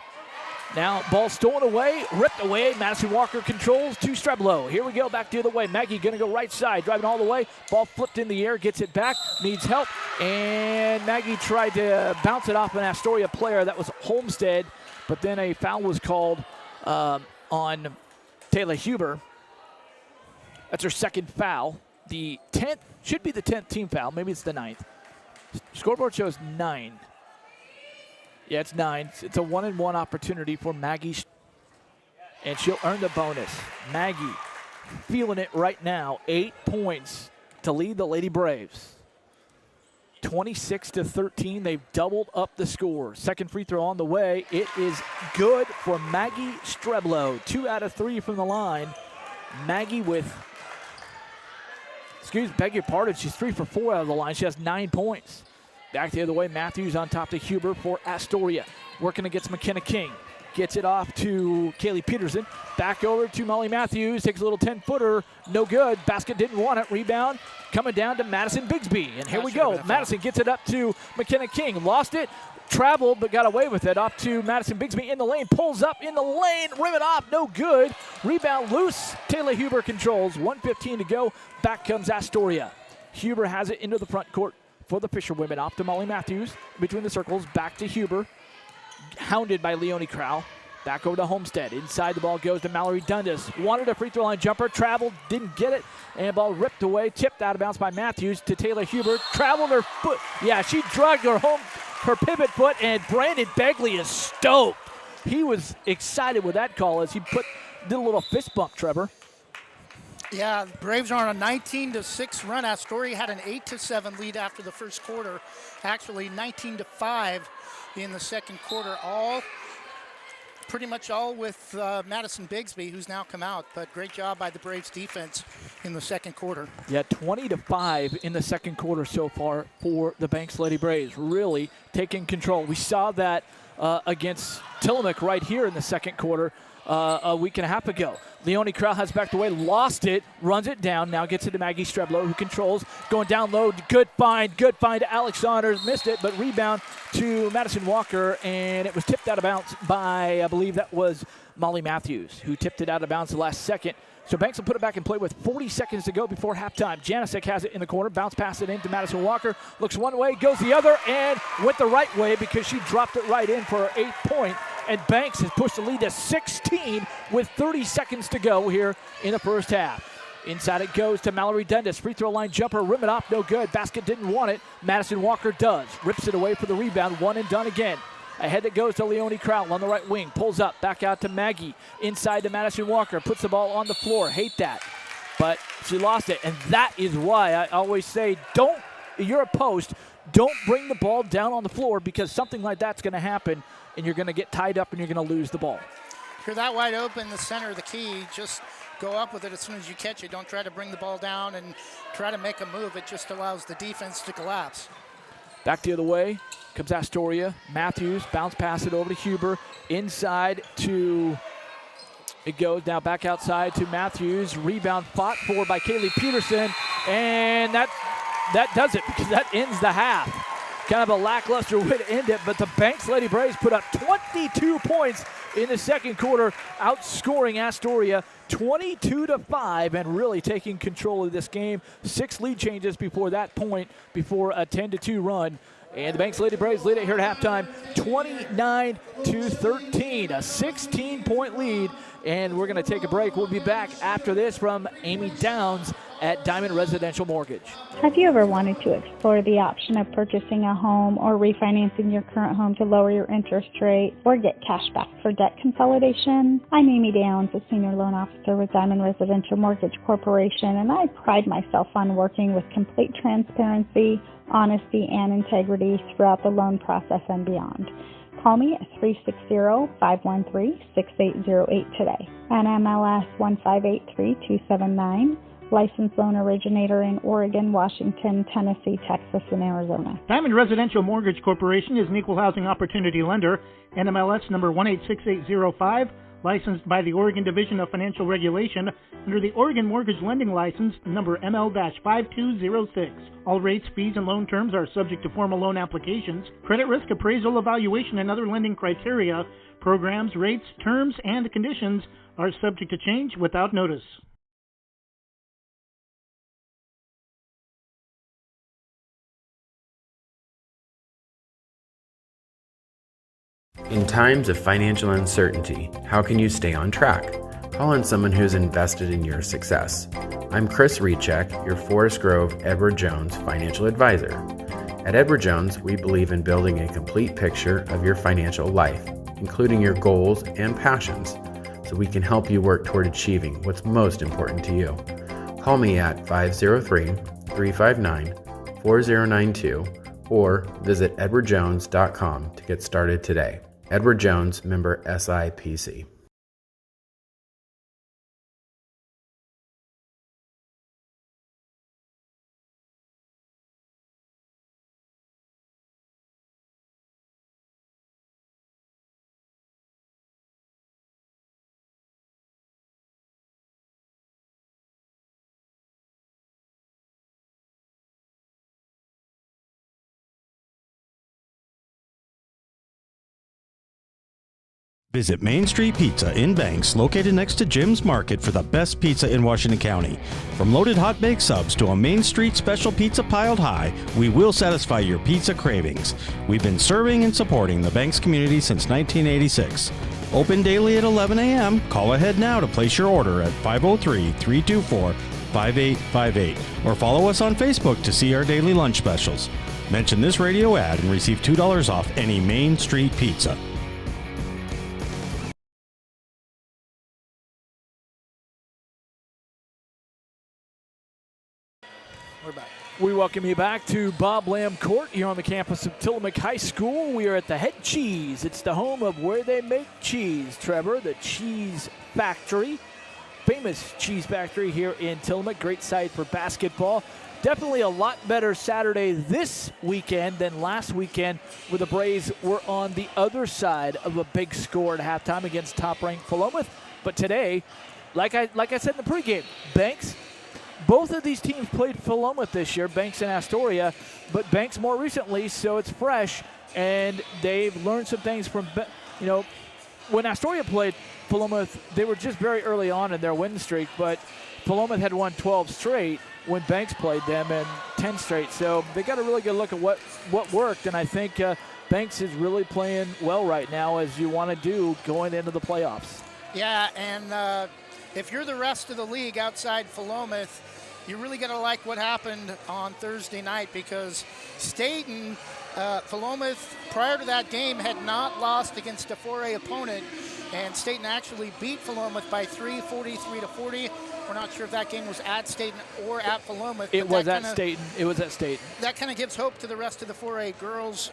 Now ball stolen away, ripped away. Madison Walker controls to Streblo. Here we go, back the other way. Maggie gonna go right side, driving all the way. Ball flipped in the air, gets it back, needs help. And Maggie tried to bounce it off an Astoria player. That was Homestead. But then a foul was called on Taylor Huber. That's her second foul. The 10th, should be the 10th team foul. Maybe it's the 9th. Scoreboard shows 9. Yeah, it's 9. It's a 1-and-1 opportunity for Maggie, and she'll earn the bonus. Maggie feeling it right now. 8 points to lead the Lady Braves. 26-13. They've doubled up the score. Second free throw on the way. It is good for Maggie Streblo. 2 out of 3 from the line. Maggie with, beg your pardon, she's 3 for 4 out of the line. She has 9 points. Back the other way, Matthews on top to Huber for Astoria. Working against McKenna King. Gets it off to Kaylee Peterson. Back over to Molly Matthews. Takes a little 10-footer. No good. Basket didn't want it. Rebound coming down to Madison Bigsby. And here we go. Madison gets it up to McKenna King. Lost it. Traveled, but got away with it. Up to Madison Bigsby in the lane. Pulls up in the lane. Rim it off. No good. Rebound loose. Taylor Huber controls. 1:15 to go. Back comes Astoria. Huber has it into the front court for the Fisher women. Off to Molly Matthews. Between the circles. Back to Huber. Hounded by Leonie Crowell. Back over to Homestead. Inside the ball goes to Mallory Dundas. Wanted a free throw line jumper. Traveled. Didn't get it. And ball ripped away. Tipped out of bounds by Matthews to Taylor Huber. Traveled her foot. Yeah, she dragged her pivot foot, and Brandon Begley is stoked. He was excited with that call as he did a little fist bump, Trevor. Yeah, the Braves are on a 19-6 run. Astoria had an 8-7 lead after the first quarter. Actually, 19-5 in the second quarter. Pretty much all with Madison Bigsby, who's now come out. But great job by the Braves defense in the second quarter. Yeah, 20-5 in the second quarter so far for the Banks Lady Braves. Really taking control. We saw that against Tillamook right here in the second quarter a week and a half ago. Leonie Crowell has backed away, lost it, runs it down, now gets it to Maggie Streblo, who controls, going down low, good find to Alex Saunders, missed it, but rebound to Madison Walker, and it was tipped out of bounds by, I believe that was Molly Matthews, who tipped it out of bounds the last second. So Banks will put it back in play with 40 seconds to go before halftime. Janicek has it in the corner, bounce pass it into Madison Walker, looks one way, goes the other, and went the right way because she dropped it right in for her 8-point. And Banks has pushed the lead to 16 with 30 seconds to go here in the first half. Inside it goes to Mallory Dundas. Free throw line jumper, rim it off, no good. Basket didn't want it. Madison Walker does. Rips it away for the rebound, one and done again. Ahead it goes to Leonie Crowell on the right wing. Pulls up, back out to Maggie. Inside to Madison Walker. Puts the ball on the floor. Hate that. But she lost it. And that is why I always say, you're a post, don't bring the ball down on the floor because something like that's going to happen and you're going to get tied up and you're going to lose the ball. If you're that wide open, the center of the key, just go up with it as soon as you catch it. Don't try to bring the ball down and try to make a move. It just allows the defense to collapse. Back the other way comes Astoria. Matthews, bounce pass it over to Huber. Inside to, it goes now back outside to Matthews. Rebound fought for by Kaylee Peterson. And that does it because that ends the half. Kind of a lackluster way to end it, but the Banks Lady Braves put up 22 points in the second quarter, outscoring Astoria 22-5 and really taking control of this game. 6 lead changes before that point, before a 10-2 run. And the Banks Lady Braves lead it here at halftime, 29-13, a 16-point lead. And we're going to take a break. We'll be back after this from Amy Downs at Diamond Residential Mortgage. Have you ever wanted to explore the option of purchasing a home or refinancing your current home to lower your interest rate or get cash back for debt consolidation? I'm Amy Downs, a Senior Loan Officer with Diamond Residential Mortgage Corporation, and I pride myself on working with complete transparency, honesty, and integrity throughout the loan process and beyond. Call me at 360-513-6808 today. NMLS 1583279. Licensed loan originator in Oregon, Washington, Tennessee, Texas, and Arizona. Diamond Residential Mortgage Corporation is an equal housing opportunity lender. NMLS number 186805. Licensed by the Oregon Division of Financial Regulation under the Oregon Mortgage Lending License number ML-5206. All rates, fees, and loan terms are subject to formal loan applications, credit risk appraisal evaluation, and other lending criteria. Programs, rates, terms, and conditions are subject to change without notice. In times of financial uncertainty, how can you stay on track? Call on someone who's invested in your success. I'm Chris Recheck, your Forest Grove Edward Jones financial advisor. At Edward Jones, we believe in building a complete picture of your financial life, including your goals and passions, so we can help you work toward achieving what's most important to you. Call me at 503-359-4092 or visit edwardjones.com to get started today. Edward Jones, member SIPC. Visit Main Street Pizza in Banks, located next to Jim's Market, for the best pizza in Washington County. From loaded hot baked subs to a Main Street special pizza piled high, we will satisfy your pizza cravings. We've been serving and supporting the Banks community since 1986. Open daily at 11 a.m. Call ahead now to place your order at 503-324-5858 or follow us on Facebook to see our daily lunch specials. Mention this radio ad and receive $2 off any Main Street Pizza. We're back. We welcome you back to Bob Lamb Court here on the campus of Tillamook High School. We are at the Head Cheese. It's the home of where they make cheese, Trevor, the Cheese Factory. Famous cheese factory here in Tillamook. Great site for basketball. Definitely a lot better Saturday this weekend than last weekend, where the Braves were on the other side of a big score at halftime against top-ranked Philomath. But today, like I said in the pregame, Banks, both of these teams played Philomath this year, Banks and Astoria, but Banks more recently, so it's fresh, and they've learned some things from, when Astoria played Philomath, they were just very early on in their win streak, but Philomath had won 12 straight when Banks played them, and 10 straight. So they got a really good look at what worked, and I think Banks is really playing well right now, as you want to do going into the playoffs. Yeah, and if you're the rest of the league outside Philomath, you really got to like what happened on Thursday night, because Staten, Philomath, prior to that game, had not lost against a 4A opponent, and Staten actually beat Philomath by 3, 43-40. We're not sure if that game was at Staten or at Philomath. It was at Staten. It was at Staten. That kind of gives hope to the rest of the 4A girls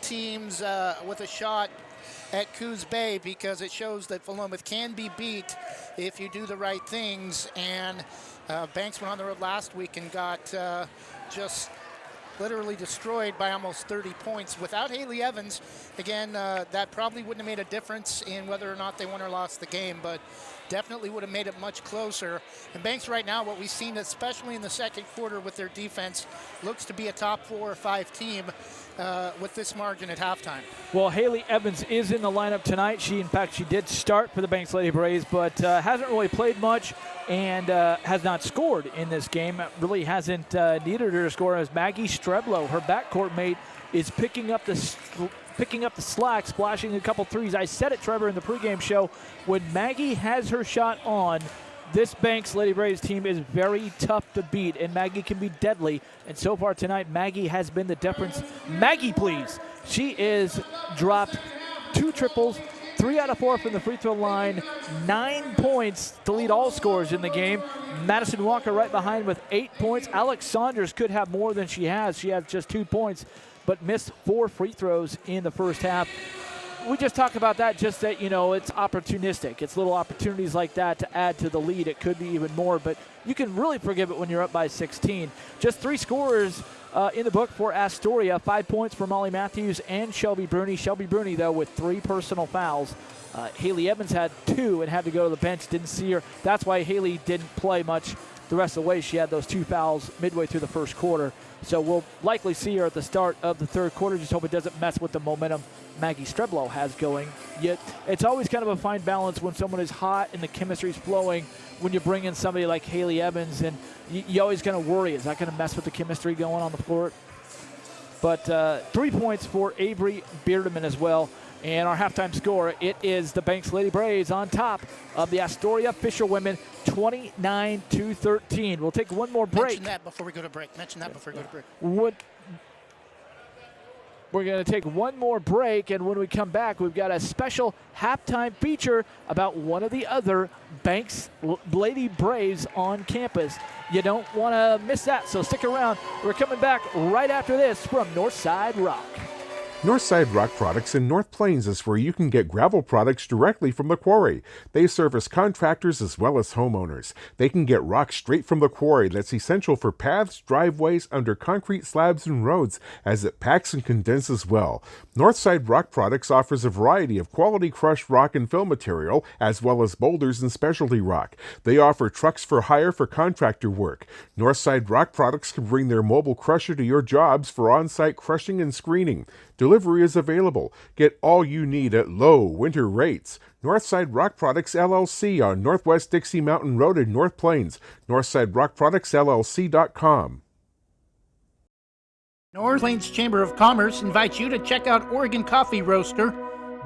teams with a shot at Coos Bay, because it shows that Philomath can be beat if you do the right things. And Banks went on the road last week and got just literally destroyed by almost 30 points. Without Haley Evans, again, that probably wouldn't have made a difference in whether or not they won or lost the game, but definitely would have made it much closer. And Banks right now, what we've seen, especially in the second quarter with their defense, looks to be a top 4 or 5 team with this margin at halftime. Well, Haley Evans is in the lineup tonight. She did start for the Banks Lady Braves, but hasn't really played much and has not scored in this game. Really hasn't needed her to score, as Maggie Streblow, her backcourt mate, is picking up the slack, splashing a couple threes. I said it, Trevor, in the pregame show, when Maggie has her shot on, this Banks Lady Braves team is very tough to beat, and Maggie can be deadly. And so far tonight, Maggie has been the difference. Maggie, please. She is dropped 2 triples, 3 out of 4 from the free throw line, 9 points to lead all scorers in the game. Madison Walker right behind with 8 points. Alex Saunders could have more than she has. She has just 2 points, but missed 4 free throws in the first half. We just talked about that, just that, it's opportunistic. It's little opportunities like that to add to the lead. It could be even more, but you can really forgive it when you're up by 16. Just 3 scorers in the book for Astoria. 5 points for Molly Matthews and Shelby Bruni. Shelby Bruni, though, with 3 personal fouls. Haley Evans had 2 and had to go to the bench. Didn't see her. That's why Haley didn't play much the rest of the way. She had those 2 fouls midway through the first quarter. So we'll likely see her at the start of the third quarter. Just hope it doesn't mess with the momentum Maggie Streblow has going. Yet it's always kind of a fine balance when someone is hot and the chemistry's flowing, when you bring in somebody like Haley Evans, and you always kind of worry, is that going to mess with the chemistry going on the floor? But 3 points for Avery Beardeman as well. And our halftime score, it is the Banks Lady Braves on top of the Astoria Fisher women, 29-13. We'll take one more break. Mention that before we go to break. We're going to take one more break, and when we come back, we've got a special halftime feature about one of the other Banks Lady Braves on campus. You don't want to miss that, so stick around. We're coming back right after this from Northside Rock. Northside Rock Products in North Plains is where you can get gravel products directly from the quarry. They service contractors as well as homeowners. They can get rock straight from the quarry that's essential for paths, driveways, under concrete slabs and roads, as it packs and condenses well. Northside Rock Products offers a variety of quality crushed rock and fill material, as well as boulders and specialty rock. They offer trucks for hire for contractor work. Northside Rock Products can bring their mobile crusher to your jobs for on-site crushing and screening. Deliver delivery is available. Get all you need at low winter rates. Northside Rock Products LLC on Northwest Dixie Mountain Road in North Plains. NorthsideRockProductsLLC.com. North Plains Chamber of Commerce invites you to check out Oregon Coffee Roaster.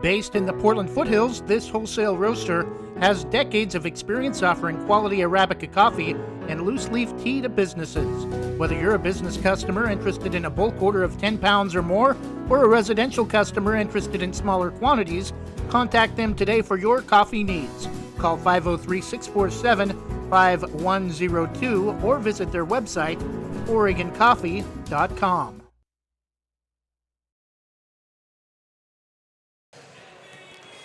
Based in the Portland foothills, this wholesale roaster has decades of experience offering quality Arabica coffee and loose leaf tea to businesses. Whether you're a business customer interested in a bulk order of 10 pounds or more, or a residential customer interested in smaller quantities, contact them today for your coffee needs. Call 503-647-5102 or visit their website, OregonCoffee.com.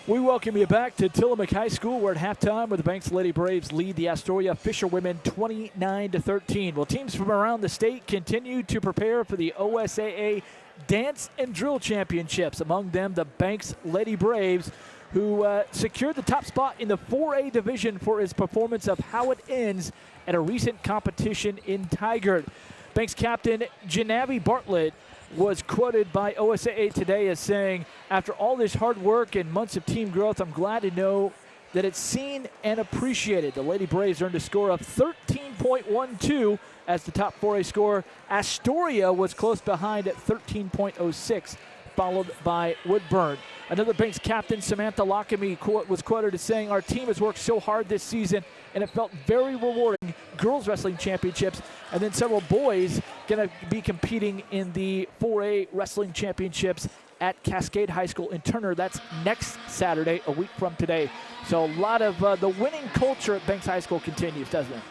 We welcome you back to Tillamook High School. We're at halftime where the Banks Lady Braves lead the Astoria Fisherwomen 29-13. Well, teams from around the state continue to prepare for the OSAA Dance and Drill Championships. Among them, the Banks Lady Braves, who secured the top spot in the 4A division for his performance of How It Ends at a recent competition in Tigard. Banks captain Janavi Bartlett was quoted by OSAA Today as saying, "After all this hard work and months of team growth, I'm glad to know that it's seen and appreciated." The Lady Braves earned a score of 13.12 as the top 4A scorer. Astoria was close behind at 13.06, followed by Woodburn. Another Banks captain, Samantha Lockamy, was quoted as saying, "Our team has worked so hard this season, and it felt very rewarding. Girls Wrestling Championships, and then several boys going to be competing in the 4A Wrestling Championships at Cascade High School in Turner. That's next Saturday, a week from today." So a lot of the winning culture at Banks High School continues, doesn't it?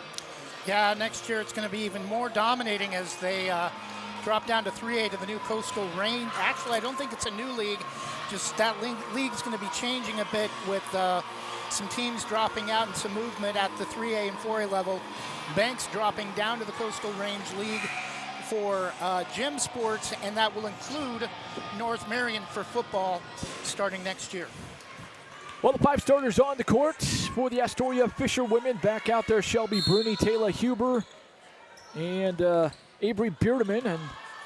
Yeah, next year it's going to be even more dominating as they drop down to 3A to the new Coastal Range. Actually, I don't think it's a new league. Just that league's going to be changing a bit with some teams dropping out and some movement at the 3A and 4A level. Banks dropping down to the Coastal Range League for gym sports, and that will include North Marion for football starting next year. Well, the five starters on the court for the Astoria Fisherwomen. Back out there, Shelby Bruni, Taylor Huber, and Avery Beardeman. And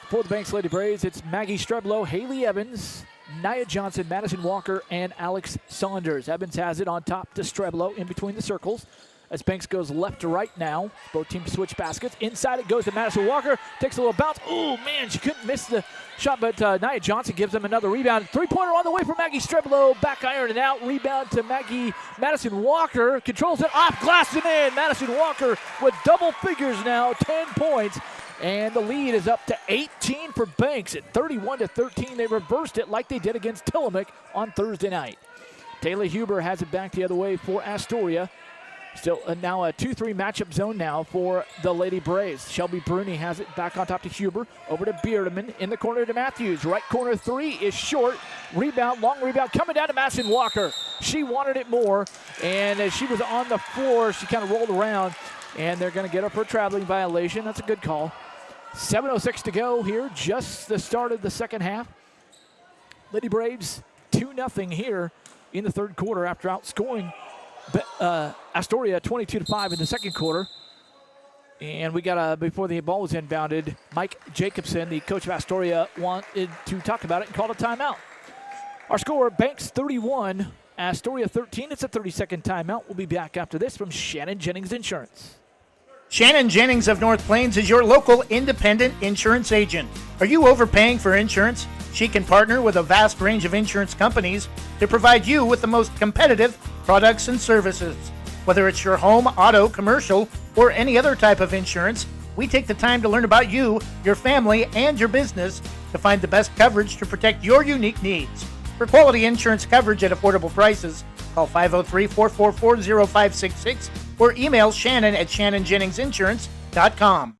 for the Banks Lady Braves, it's Maggie Streblow, Haley Evans, Nia Johnson, Madison Walker, and Alex Saunders. Evans has it on top to Streblow in between the circles. As Banks goes left to right now. Both teams switch baskets. Inside it goes to Madison Walker. Takes a little bounce. Oh, man, she couldn't miss the shot, but Nia Johnson gives them another rebound. Three-pointer on the way for Maggie Streblow. Back iron and out. Rebound to Madison Walker. Controls it off glass and in. Madison Walker with double figures now, 10 points. And the lead is up to 18 for Banks at 31-13. They reversed it like they did against Tillamook on Thursday night. Taylor Huber has it back the other way for Astoria. Still now a 2-3 matchup zone now for the Lady Braves. Shelby Bruni has it back on top to Huber. Over to Beardeman in the corner to Matthews. Right corner three is short. Rebound, long rebound coming down to Madison Walker. She wanted it more, and as she was on the floor, she kind of rolled around, and they're going to get her for a traveling violation. That's a good call. 7:06 to go here, just the start of the second half. Lady Braves 2-0 here in the third quarter after outscoring Astoria 22-5 in the second quarter. And we got before the ball was inbounded, Mike Jacobson, the coach of Astoria, wanted to talk about it and called a timeout. Our score, Banks 31, Astoria 13. It's a 30-second timeout. We'll be back after this from Shannon Jennings Insurance. Shannon Jennings of North Plains is your local independent insurance agent. Are you overpaying for insurance? She can partner with a vast range of insurance companies to provide you with the most competitive products and services. Whether it's your home, auto, commercial, or any other type of insurance, we take the time to learn about you, your family, and your business to find the best coverage to protect your unique needs. For quality insurance coverage at affordable prices, call 503-444-0566 or email Shannon at shannonjenningsinsurance.com.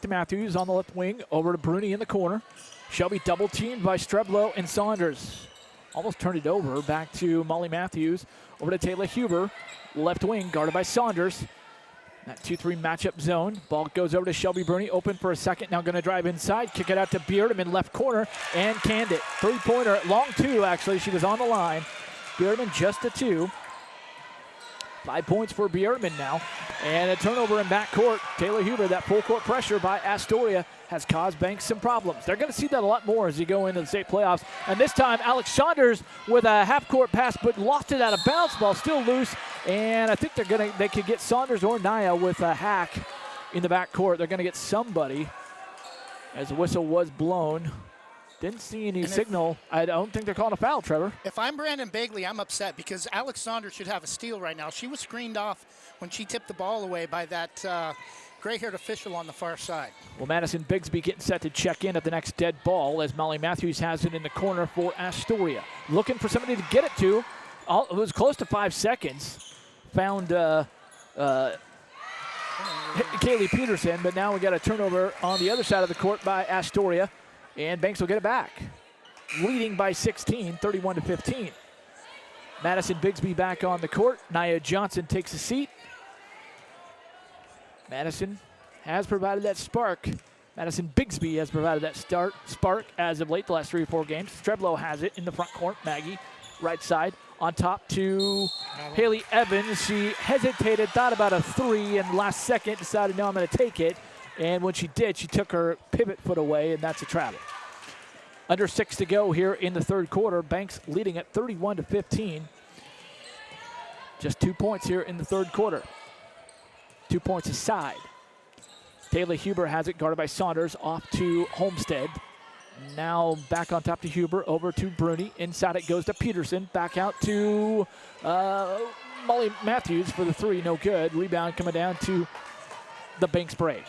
Matthews on the left wing, over to Bruni in the corner. Shelby double teamed by Streblow and Saunders. Almost turned it over, back to Molly Matthews. Over to Taylor Huber, left wing, guarded by Saunders. That 2-3 matchup zone. Ball goes over to Shelby Bruni, open for a second, now gonna drive inside, kick it out to Beardeman, left corner, and canned it. Three-pointer, long two actually, she was on the line. Bierman just a 2. 5 points for Bierman now. And a turnover in backcourt. Taylor Huber, that full court pressure by Astoria has caused Banks some problems. They're going to see that a lot more as you go into the state playoffs. And this time, Alex Saunders with a half-court pass, but lost it out of bounds. Ball still loose. And I think they could get Saunders or Naya with a hack in the backcourt. They're going to get somebody as the whistle was blown. Didn't see any signal. I don't think they're calling a foul, Trevor. If I'm Brandon Bagley, I'm upset because Alex Saunders should have a steal right now. She was screened off when she tipped the ball away by that gray-haired official on the far side. Well, Madison Bigsby getting set to check in at the next dead ball as Molly Matthews has it in the corner for Astoria. Looking for somebody to get it to. It was close to 5 seconds. Found Kaylee Peterson, but now we got a turnover on the other side of the court by Astoria. And Banks will get it back. Leading by 16, 31-15. Madison Bigsby back on the court. Nia Johnson takes a seat. Madison has provided that spark. Madison Bigsby has provided that spark as of late, the last 3 or 4 games. Streblow has it in the front court. Maggie, right side. On top to Haley Evans. She hesitated, thought about a 3, and last second decided, no, I'm going to take it. And when she did, she took her pivot foot away, and that's a travel. Under 6 to go here in the third quarter. Banks leading at 31-15. Just 2 points here in the third quarter. 2 points aside. Taylor Huber has it guarded by Saunders off to Homestead. Now back on top to Huber, over to Bruni. Inside it goes to Peterson. Back out to Molly Matthews for the 3, no good. Rebound coming down to the Banks Braves.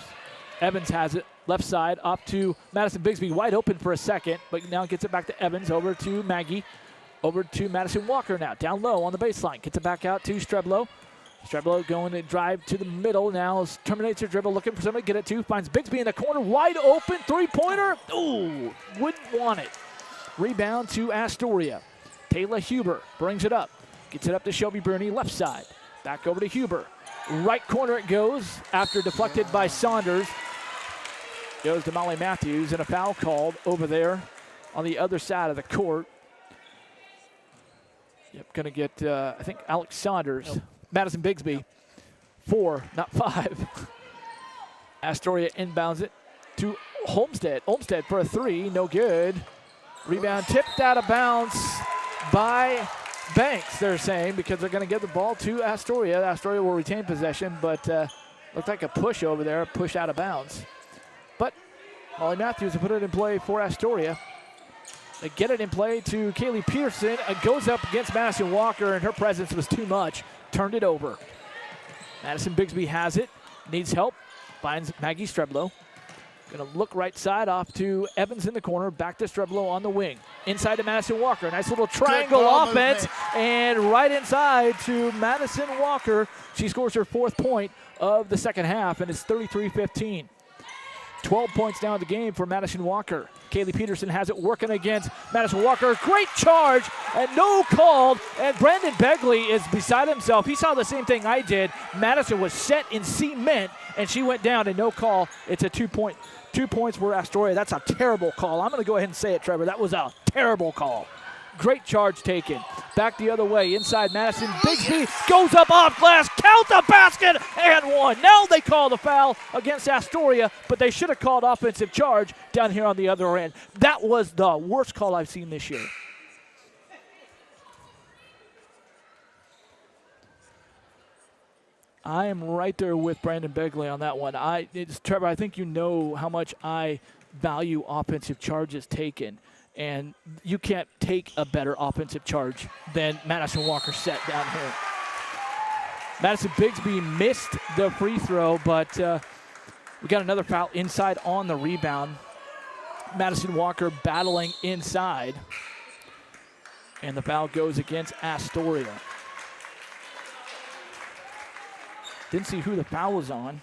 Evans has it, left side, up to Madison Bigsby, wide open for a second, but now gets it back to Evans, over to Maggie, over to Madison Walker now, down low on the baseline, gets it back out to Streblow. Streblow going to drive to the middle, now terminates her dribble, looking for somebody to get it to, finds Bigsby in the corner, wide open, 3-pointer, ooh, wouldn't want it. Rebound to Astoria. Taylor Huber brings it up, gets it up to Shelby Bruni, left side, back over to Huber. Right corner it goes after deflected by Saunders. Goes to Molly Matthews, and a foul called over there on the other side of the court. Yep, going to get, I think, Alex Saunders. Nope. Madison Bigsby, 4, not 5. Astoria inbounds it to Homestead. Homestead for a 3, no good. Rebound tipped out of bounds by Banks, they're saying, because they're going to give the ball to Astoria. Astoria will retain possession, but looked like a push over there, push out of bounds. But Molly Matthews will put it in play for Astoria. They get it in play to Kaylee Peterson. It goes up against Madison Walker, and her presence was too much. Turned it over. Madison Bigsby has it, needs help, finds Maggie Streblow. Going to look right side off to Evans in the corner, back to Streblow on the wing. Inside to Madison Walker, nice little triangle offense, and right inside to Madison Walker. She scores her 4th point of the second half, and it's 33-15. 12 points down the game for Madison Walker. Kaylee Peterson has it working against Madison Walker. Great charge and no called. And Brandon Begley is beside himself. He saw the same thing I did. Madison was set in cement and she went down and no call. It's a 2 points for Astoria. That's a terrible call. I'm going to go ahead and say it, Trevor. That was a terrible call. Great charge taken. Back the other way. Inside Madison. Bigsby goes up off glass. Count the basket and 1. Now they call the foul against Astoria, but they should have called offensive charge down here on the other end. That was the worst call I've seen this year. I am right there with Brandon Begley on that one. Trevor, I think you know how much I value offensive charges taken. And you can't take a better offensive charge than Madison Walker set down here. Madison Bigsby missed the free throw, but we got another foul inside on the rebound. Madison Walker battling inside. And the foul goes against Astoria. Didn't see who the foul was on.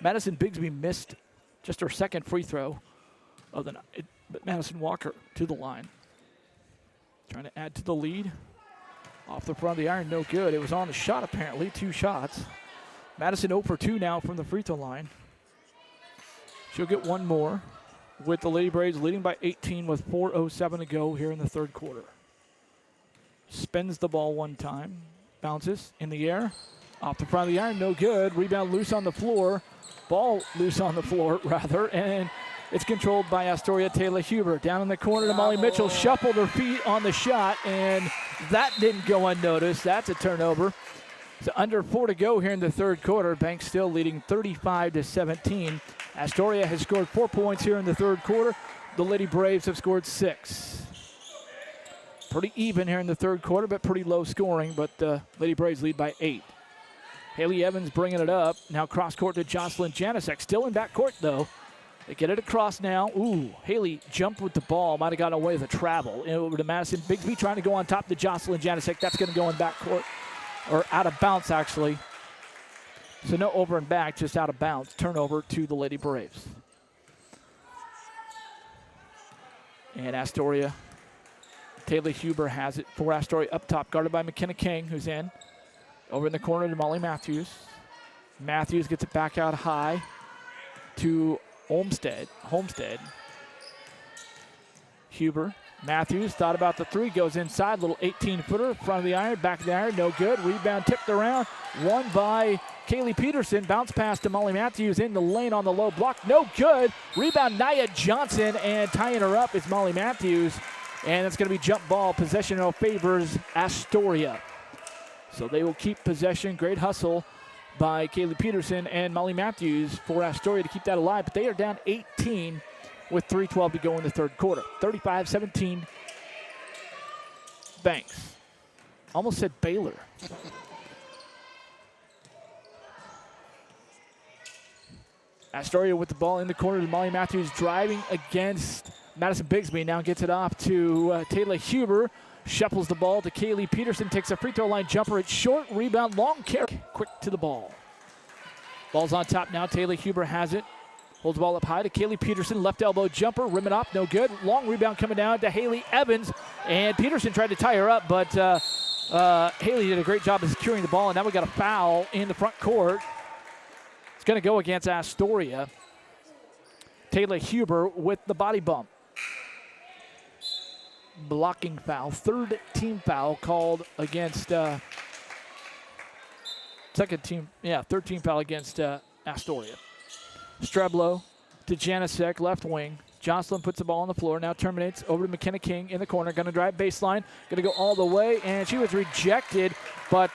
Madison Bigsby missed just her 2nd free throw of the night. But Madison Walker to the line. Trying to add to the lead. Off the front of the iron, no good. It was on the shot apparently, 2 shots. Madison 0 for 2 now from the free throw line. She'll get 1 more with the Lady Braves leading by 18 with 4:07 to go here in the third quarter. spins the ball one time, bounces in the air, off the front of the iron, no good. Rebound loose on the floor. Ball loose on the floor, rather, and it's controlled by Astoria. Taylor Huber down in the corner to Molly Mitchell. Shuffled her feet on the shot, and that didn't go unnoticed. That's a turnover. So under 4 to go here in the third quarter. Banks still leading 35-17. Astoria has scored 4 points here in the third quarter. The Lady Braves have scored 6. Pretty even here in the third quarter, but pretty low scoring. But the Lady Braves lead by 8. Haley Evans bringing it up. Now cross court to Jocelyn Janicek. Still in back court, though. They get it across now. Ooh, Haley jumped with the ball. Might have gotten away with a travel. Over to Madison Bigsby trying to go on top to Jocelyn Janicek. That's going to go in back court. Or out of bounds, actually. So no over and back, just out of bounds. Turnover to the Lady Braves. And Astoria. Taylor Huber has it for Astoria up top. Guarded by McKenna King, who's in. Over in the corner to Molly Matthews. Matthews gets it back out high to Homestead. Huber. Matthews thought about the three, goes inside, little 18-footer, front of the iron, back of the iron, no good. Rebound tipped around, won by Kaylee Peterson. Bounce pass to Molly Matthews in the lane on the low block, no good. Rebound Nia Johnson, and tying her up is Molly Matthews. And it's going to be jump ball. Possession now favors Astoria. So they will keep possession. Great hustle by Kaylee Peterson and Molly Matthews for Astoria to keep that alive. But they are down 18 with 3:12 to go in the third quarter. 35-17 Banks. Almost said Baylor. Astoria with the ball in the corner to Molly Matthews driving against Madison Bigsby. Now gets it off to Taylor Huber. Shuffles the ball to Kaylee Peterson. Takes a free throw line jumper. It's short. Rebound. Long carry. Quick to the ball. Ball's on top now. Taylor Huber has it. Holds the ball up high to Kaylee Peterson. Left elbow jumper. Rim it off. No good. Long rebound coming down to Haley Evans. And Peterson tried to tie her up, but Haley did a great job of securing the ball. And now we got a foul in the front court. It's going to go against Astoria. Taylor Huber with the body bump. Blocking foul. Third team foul called against third team foul against Astoria. Streblo to Janicek, left wing. Jocelyn puts the ball on the floor, now terminates over to McKenna King in the corner. Going to drive baseline, going to go all the way, and she was rejected, but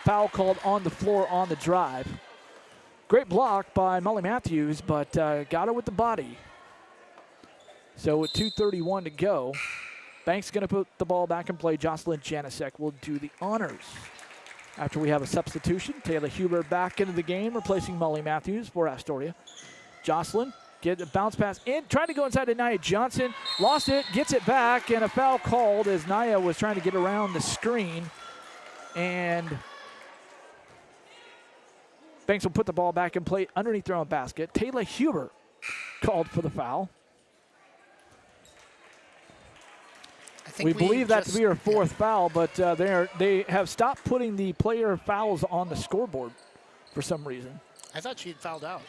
foul called on the floor on the drive. Great block by Molly Matthews, but got her with the body. So with 2:31 to go, Banks going to put the ball back in play. Jocelyn Janicek will do the honors. After we have a substitution, Taylor Huber back into the game, replacing Molly Matthews for Astoria. Jocelyn, get a bounce pass in, trying to go inside to Nia Johnson. Lost it, gets it back, and a foul called as Nia was trying to get around the screen. And Banks will put the ball back in play underneath their own basket. Taylor Huber called for the foul. We believe that to be her fourth foul, but they have stopped putting the player fouls on the scoreboard for some reason. I thought she had fouled out.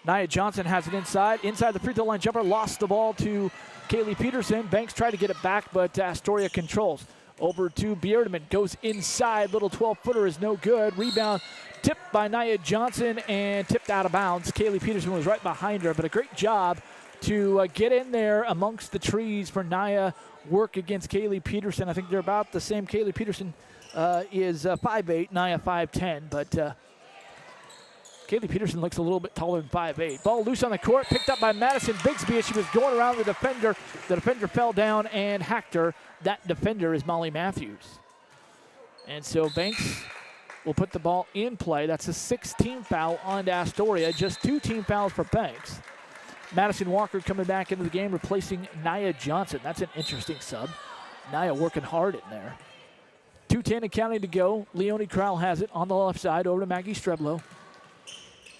Nia Johnson has it inside the free throw line jumper, lost the ball to Kaylee Peterson. Banks tried to get it back, but Astoria controls. Over to Bierdeman, goes inside, little 12-footer is no good. Rebound tipped by Nia Johnson and tipped out of bounds. Kaylee Peterson was right behind her, but a great job to get in there amongst the trees for Nia. Work against Kaylee Peterson. I think they're about the same. Kaylee Peterson is 5'8", Nia 5'10", but Kaylee Peterson looks a little bit taller than 5'8". Ball loose on the court, picked up by Madison Bigsby as she was going around the defender. The defender fell down and hacked her. That defender is Molly Matthews. And so Banks will put the ball in play. That's a 6-team foul on Astoria. Just 2 team fouls for Banks. Madison Walker coming back into the game, replacing Nia Johnson. That's an interesting sub. Nia working hard in there. 2:10 and counting to go. Leonie Crowell has it on the left side over to Maggie Streblo.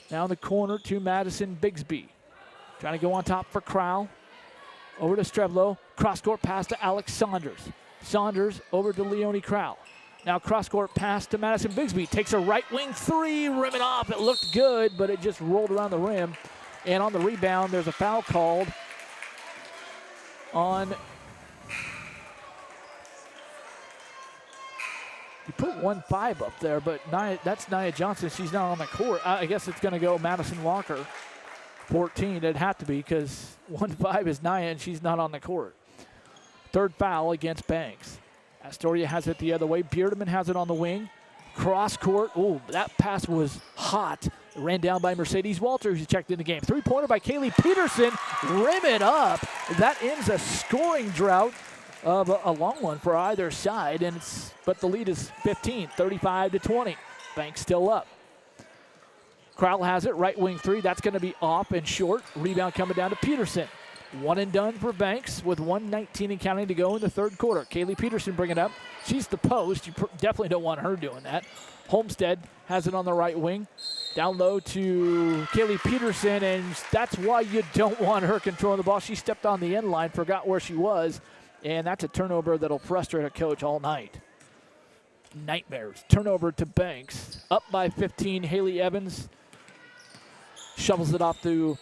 Now in the corner to Madison Bigsby. Trying to go on top for Crowell. Over to Streblo. Cross-court pass to Alex Saunders. Saunders over to Leonie Crowell. Now cross-court pass to Madison Bigsby. Takes a right wing three, rimming off. It looked good, but it just rolled around the rim. And on the rebound, there's a foul called on You put 1-5 up there, but that's Nia Johnson. She's not on the court. I guess it's going to go Madison Walker, 14. It'd have to be because 1-5 is Nia, and she's not on the court. Third foul against Banks. Astoria has it the other way. Beardeman has it on the wing. Cross court. Oh, that pass was hot. Ran down by Mercedes Walter, who's checked in the game. Three-pointer by Kaylee Peterson. Rim it up. That ends a scoring drought of a long one for either side, but the lead is 15, 35-20. Banks still up. Crowell has it, right wing three. That's going to be off and short. Rebound coming down to Peterson. One and done for Banks with 1:19 and counting to go in the third quarter. Kaylee Peterson bring it up. She's the post. You definitely don't want her doing that. Homestead has it on the right wing. Down low to Kaylee Peterson, and that's why you don't want her controlling the ball. She stepped on the end line, forgot where she was, and that's a turnover that'll frustrate a coach all night. Nightmares. Turnover to Banks. Up by 15, Haley Evans shovels it off to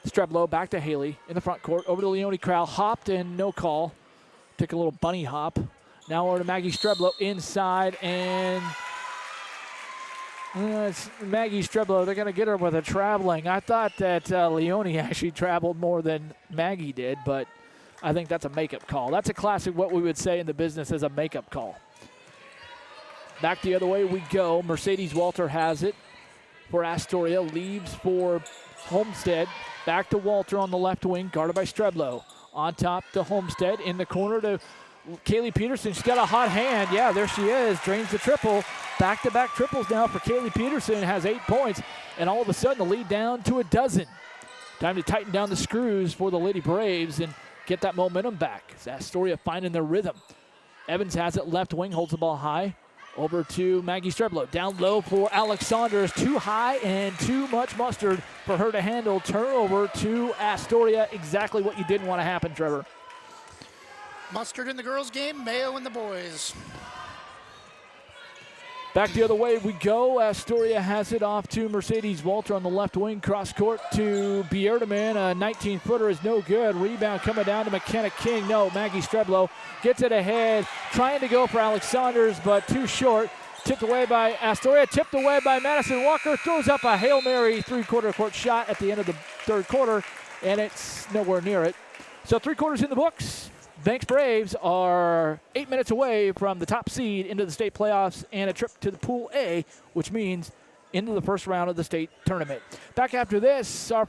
Streblow, back to Haley in the front court. Over to Leonie Crowell, hopped and no call. Took a little bunny hop. Now over to Maggie Streblow inside, and it's Maggie Streblow. They're going to get her with a traveling. I thought that Leonie actually traveled more than Maggie did, but I think that's a makeup call. That's a classic what we would say in the business as a makeup call. Back the other way we go. Mercedes Walter has it for Astoria. Leaves for Homestead. Back to Walter on the left wing, guarded by Streblow. On top to Homestead, in the corner to Kaylee Peterson. She's got a hot hand. Yeah, there she is. Drains the triple. Back-to-back triples now for Kaylee Peterson. Has 8 points, and all of a sudden the lead down to a dozen. Time to tighten down the screws for the Lady Braves and get that momentum back. It's Astoria finding their rhythm. Evans has it left wing, holds the ball high. Over to Maggie Streblow. Down low for Alex Saunders. Too high and too much mustard for her to handle. Turnover to Astoria. Exactly what you didn't want to happen, Trevor. Mustard in the girls' game, mayo in the boys'. Back the other way we go. Astoria has it off to Mercedes Walter on the left wing. Cross court to Beardeman. A 19-footer is no good. Rebound coming down to McKenna King. No, Maggie Streblow gets it ahead. Trying to go for Alex Saunders, but too short. Tipped away by Astoria. Tipped away by Madison Walker. Throws up a Hail Mary three-quarter court shot at the end of the third quarter, and it's nowhere near it. So 3 quarters in the books. Banks Braves are 8 minutes away from the top seed into the state playoffs and a trip to the Pool A, which means into the first round of the state tournament. Back after this, our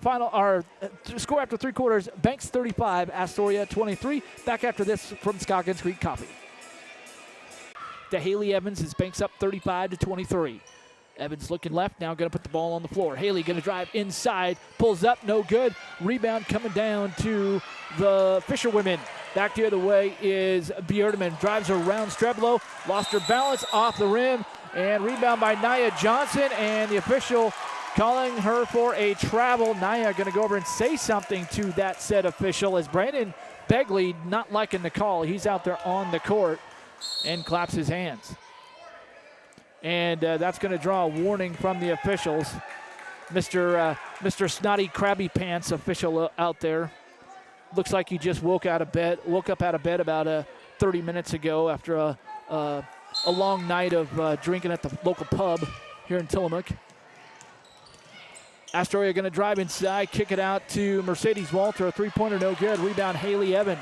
score after 3 quarters, Banks 35, Astoria 23. Back after this from Scoggins Creek Coffee. To Haley Evans is Banks up 35-23. Evans looking left, now going to put the ball on the floor. Haley going to drive inside, pulls up, no good. Rebound coming down to the Fisher women. Back the other way is Beardeman. Drives around Streblow, lost her balance off the rim, and rebound by Nia Johnson, and the official calling her for a travel. Nia going to go over and say something to that said official as Brandon Begley not liking the call. He's out there on the court and claps his hands. And that's going to draw a warning from the officials. Mr. Snotty Krabby Pants official out there. Looks like he just woke up out of bed about 30 minutes ago after a long night of drinking at the local pub here in Tillamook. Astoria going to drive inside, kick it out to Mercedes Walter. A three-pointer, no good. Rebound, Haley Evans.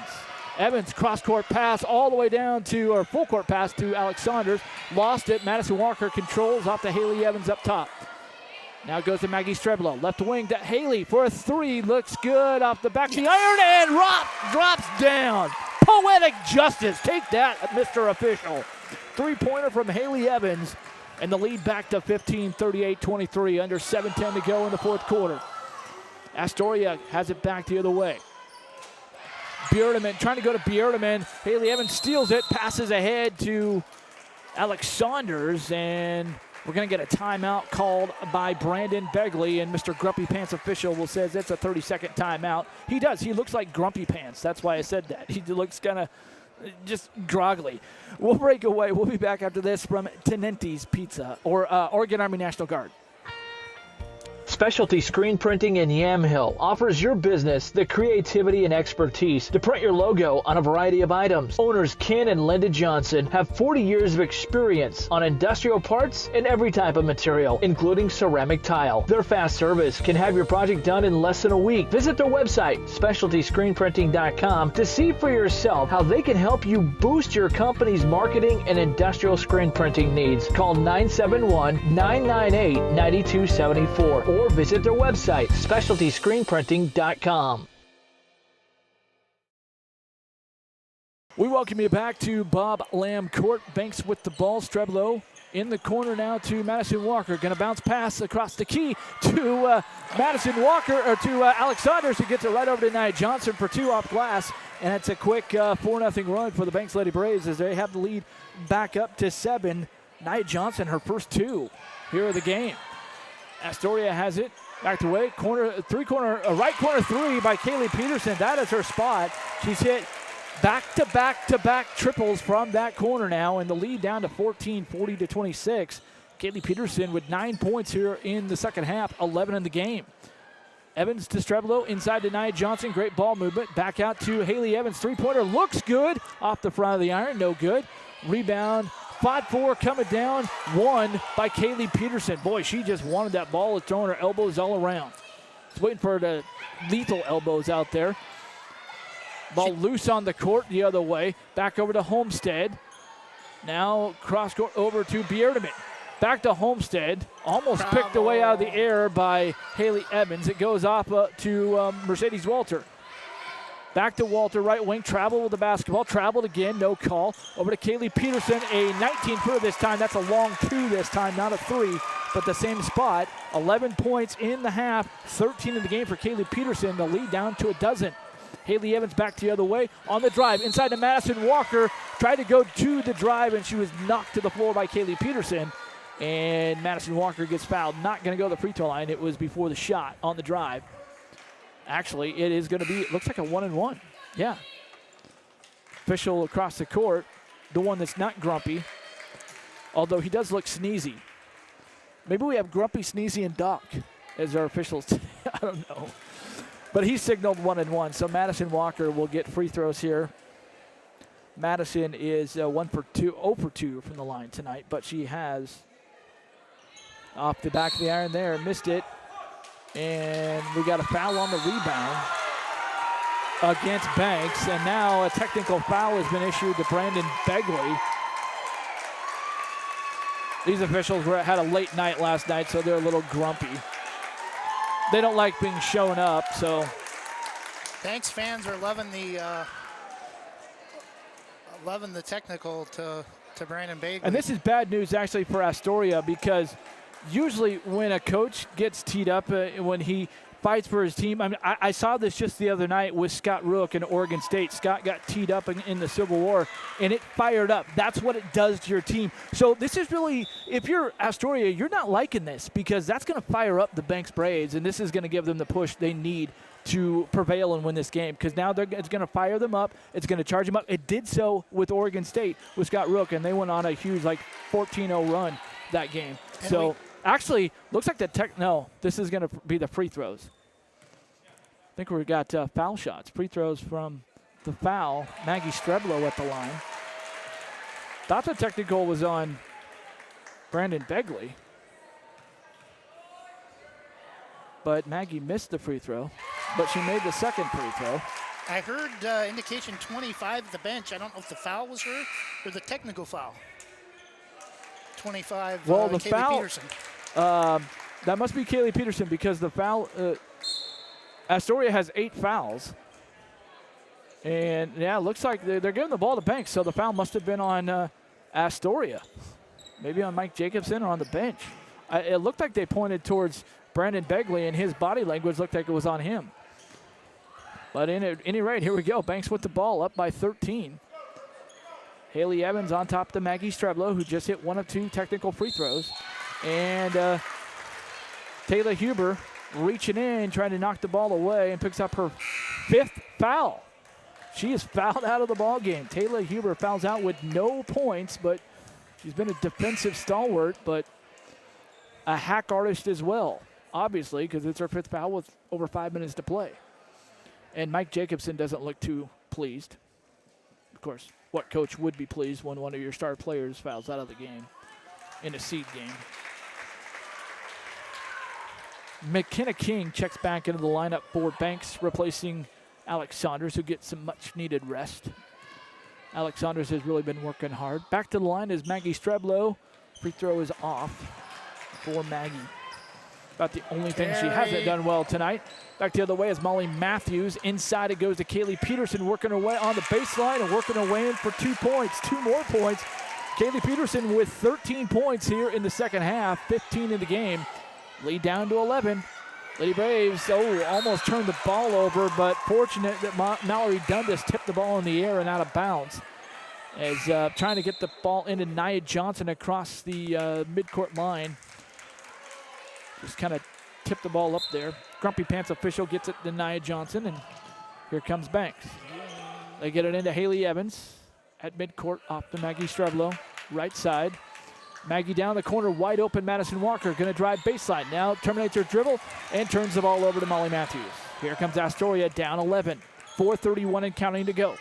Evans, cross-court pass all the way down to, or full-court pass to Alex Saunders. Lost it. Madison Walker controls off to Haley Evans up top. Now it goes to Maggie Streblow. Left wing to Haley for a three. Looks good off the back of the iron and drops down. Poetic justice. Take that, Mr. Official. Three-pointer from Haley Evans. And the lead back to 15, 38-23. Under 7:10 to go in the fourth quarter. Astoria has it back the other way. Beardeman trying to go to Beardeman. Haley Evans steals it, passes ahead to Alex Saunders, and we're going to get a timeout called by Brandon Begley, and Mr. Grumpy Pants official says it's a 30-second timeout. He does. He looks like Grumpy Pants. That's why I said that. He looks kind of just groggly. We'll break away. We'll be back after this from Tenente's Pizza, or Oregon Army National Guard. Specialty Screen Printing in Yamhill offers your business the creativity and expertise to print your logo on a variety of items. Owners Ken and Linda Johnson have 40 years of experience on industrial parts and every type of material, including ceramic tile. Their fast service can have your project done in less than a week. Visit their website, specialtyscreenprinting.com, to see for yourself how they can help you boost your company's marketing and industrial screen printing needs. Call 971-998-9274 or visit their website, specialtyscreenprinting.com. We welcome you back to Bob Lamb Court. Banks with the ball. Streblo in the corner now to Madison Walker. Going to bounce pass across the key to Madison Walker, or to Alex Saunders, who gets it right over to Nia Johnson for 2 off glass. And it's a quick 4-0 run for the Banks Lady Braves as they have the lead back up to 7. Nia Johnson, her first 2 here of the game. Astoria has it. Back to way. Right corner 3 by Kaylee Peterson. That is her spot. She's hit back-to-back triples from that corner now, and the lead down to 14, 40-26. Kaylee Peterson with 9 points here in the second half, 11 in the game. Evans to Streblo, inside to Nia Johnson. Great ball movement. Back out to Haley Evans. Three-pointer looks good. Off the front of the iron, no good. Rebound. 5-4 coming down, 1 by Kaylee Peterson. Boy, she just wanted that ball, throwing her elbows all around. She's waiting for the lethal elbows out there. Ball loose on the court the other way. Back over to Homestead. Now cross court over to Bierdeman. Back to Homestead. Almost picked away out of the air by Haley Evans. It goes off to Mercedes Walter. Back to Walter, right wing, travel with the basketball. Traveled again, no call. Over to Kaylee Peterson, a 19-footer this time. That's a long 2 this time, not a 3, but the same spot. 11 points in the half, 13 in the game for Kaylee Peterson. The lead down to 12. Haley Evans back the other way on the drive. Inside to Madison Walker. Tried to go to the drive, and she was knocked to the floor by Kaylee Peterson. And Madison Walker gets fouled. Not going to go to the free throw line. It was before the shot on the drive. Actually, it is going to be, it looks like a 1-and-1. Yeah. Official across the court, the one that's not grumpy, although he does look sneezy. Maybe we have Grumpy, Sneezy, and Doc as our officials today. I don't know. But he signaled 1-and-1, so Madison Walker will get free throws here. Madison is 0 for 2 from the line tonight, but she has off the back of the iron there, missed it. And we got a foul on the rebound against Banks. And now a technical foul has been issued to Brandon Begley. These officials had a late night last night, so they're a little grumpy. They don't like being shown up, so. Banks fans are loving the technical to Brandon Begley. And this is bad news actually for Astoria, because usually when a coach gets teed up, when he fights for his team, I mean, I saw this just the other night with Scott Rook in Oregon State. Scott got teed up in the Civil War, and it fired up. That's what it does to your team. So this is really, if you're Astoria, you're not liking this, because that's going to fire up the Banks Braves, and this is going to give them the push they need to prevail and win this game, because now it's going to fire them up. It's going to charge them up. It did so with Oregon State with Scott Rook, and they went on a huge 14-0 run that game. And so actually, looks like this is going to be the free throws. I think we got foul shots. Free throws from the foul. Maggie Streblo at the line. Thought the technical was on Brandon Begley, but Maggie missed the free throw, but she made the second free throw. I heard indication 25 at the bench. I don't know if the foul was her or the technical foul. 25, well, the Kaylee foul, Peterson. That must be Kaylee Peterson, because the foul, Astoria has 8 fouls. And, yeah, it looks like they're giving the ball to Banks, so the foul must have been on Astoria. Maybe on Mike Jacobson or on the bench. It looked like they pointed towards Brandon Begley, and his body language looked like it was on him. But at any rate, here we go. Banks with the ball, up by 13. Haley Evans on top to Maggie Streblo, who just hit 1 of 2 technical free throws. And Taylor Huber reaching in, trying to knock the ball away, and picks up her 5th foul. She is fouled out of the ball game. Taylor Huber fouls out with no points, but she's been a defensive stalwart, but a hack artist as well. obviously, because it's her 5th foul with over 5 minutes to play. And Mike Jacobson doesn't look too pleased. Of course, what coach would be pleased when one of your star players fouls out of the game in a seed game? McKenna King checks back into the lineup for Banks, replacing Alex Saunders, who gets some much-needed rest. Alex Saunders has really been working hard. Back to the line is Maggie Streblow. Free throw is off for Maggie. About the only thing she hasn't done well tonight. Back the other way is Molly Matthews. Inside it goes to Kaylee Peterson, working her way on the baseline and working her way in for 2 points. 2 more points. Kaylee Peterson with 13 points here in the second half, 15 in the game. Lead down to 11. Lady Braves, almost turned the ball over, but fortunate that Mallory Dundas tipped the ball in the air and out of bounds. As trying to get the ball into Nia Johnson across the midcourt line. Just kind of tipped the ball up there. Grumpy Pants official gets it to Nia Johnson, and here comes Banks. They get it into Haley Evans at midcourt off to Maggie Streblow, right side. Maggie down the corner, wide open. Madison Walker going to drive baseline. Now terminates her dribble and turns the ball over to Molly Matthews. Here comes Astoria down 11. 4:31 and counting to go.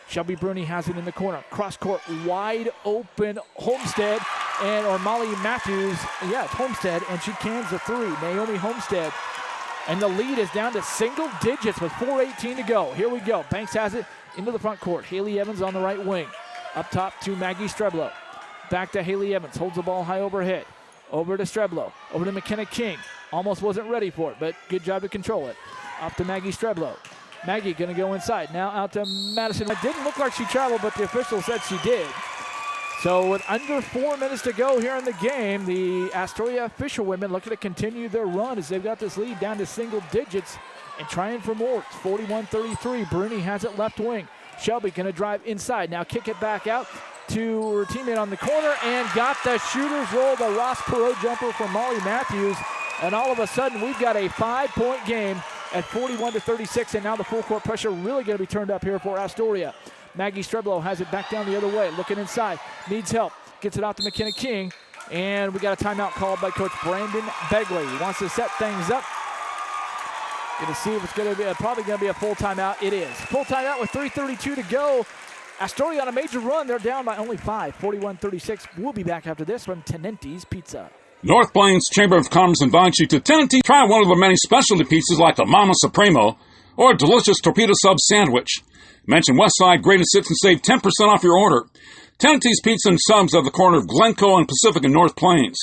Shelby Bruni has it in the corner. Cross court, wide open. Homestead or Molly Matthews. Yeah, it's Homestead, and she cans the 3. Naomi Homestead. And the lead is down to single digits with 4:18 to go. Here we go. Banks has it into the front court. Haley Evans on the right wing. Up top to Maggie Streblow. Back to Haley Evans. Holds the ball high overhead. Over to Streblow. Over to McKenna King. Almost wasn't ready for it, but good job to control it. Up to Maggie Streblow. Maggie going to go inside. Now out to Madison. It didn't look like she traveled, but the official said she did. So with under 4 minutes to go here in the game, the Astoria official women looking to continue their run as they've got this lead down to single digits and trying for more. It's 41-33. Bruni has it left wing. Shelby going to drive inside. Now kick it back out to her teammate on the corner and got the shooter's roll, the Ross Perot jumper from Molly Matthews. And all of a sudden, we've got a 5-point game at 41-36, and now the full court pressure really going to be turned up here for Astoria. Maggie Streblow has it back down the other way, looking inside, needs help, gets it out to McKenna King, and we got a timeout called by Coach Brandon Begley. He wants to set things up. Going to see if it's going to be probably going to be a full timeout. It is. Full timeout with 3:32 to go. Astoria on a major run. They're down by only 5, 41-36. We'll be back after this from Tenente's Pizza. North Plains Chamber of Commerce invites you to Tenente. Try one of the many specialty pizzas like the Mama Supremo or a delicious torpedo sub sandwich. Mention Westside Greatest Hits and save 10% off your order. Tenente's Pizza and Subs at the corner of Glencoe and Pacific and North Plains.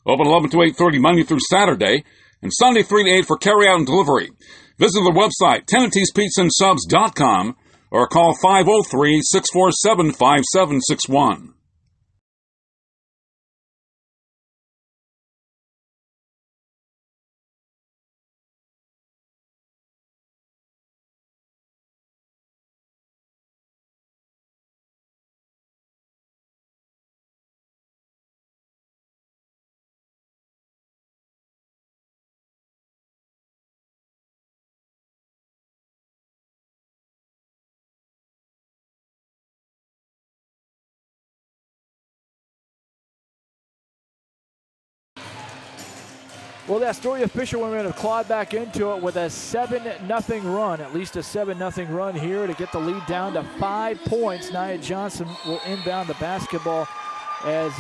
Open 11 to 8:30 Monday through Saturday and Sunday 3 to 8 for carry-out and delivery. Visit their website, TenentesPizzaAndSubs.com, or call 503-647-5761. Well, the Astoria Fisherwomen have clawed back into it with a 7-0 run, at least a 7-0 run here to get the lead down to 5 points. Nia Johnson will inbound the basketball as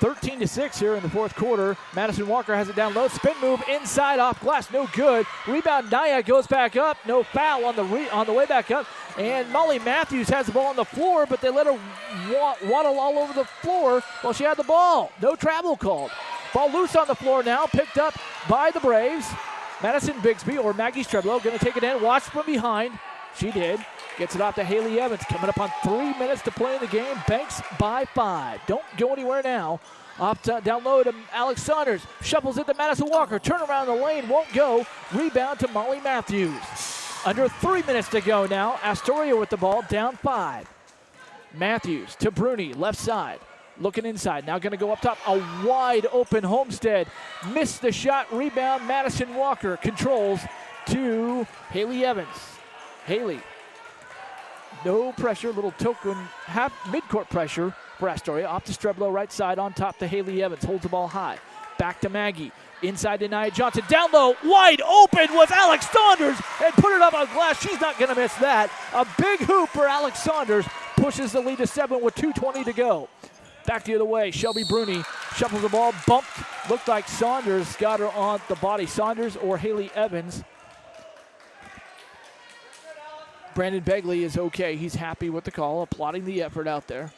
13-6 here in the fourth quarter. Madison Walker has it down low. Spin move inside off glass, no good. Rebound, Nia goes back up. No foul on the way back up. And Molly Matthews has the ball on the floor, but they let her waddle all over the floor while she had the ball. No travel called. Ball loose on the floor now, picked up by the Braves. Madison Bigsby or Maggie Streblow going to take it in, watch from behind. She did. Gets it off to Haley Evans. Coming up on 3 minutes to play in the game. Banks by 5. Don't go anywhere now. Down low to Alex Saunders. Shuffles it to Madison Walker. Turn around the lane, won't go. Rebound to Molly Matthews. Under 3 minutes to go now. Astoria with the ball, down 5. Matthews to Bruni, left side. Looking inside, now going to go up top. A wide open Homestead. Missed the shot, rebound. Madison Walker controls to Haley Evans. Haley, no pressure, little token, half midcourt pressure for Astoria. Off to Streblow, right side, on top to Haley Evans. Holds the ball high. Back to Maggie. Inside to Nia Johnson. Down low, wide open was Alex Saunders and put it up on glass. She's not going to miss that. A big hoop for Alex Saunders. Pushes the lead to 7 with 2:20 to go. Back the other way, Shelby Bruni shuffles the ball, bumped. Looked like Saunders got her on the body. Saunders or Haley Evans. Brandon Begley is okay. He's happy with the call, applauding the effort out there.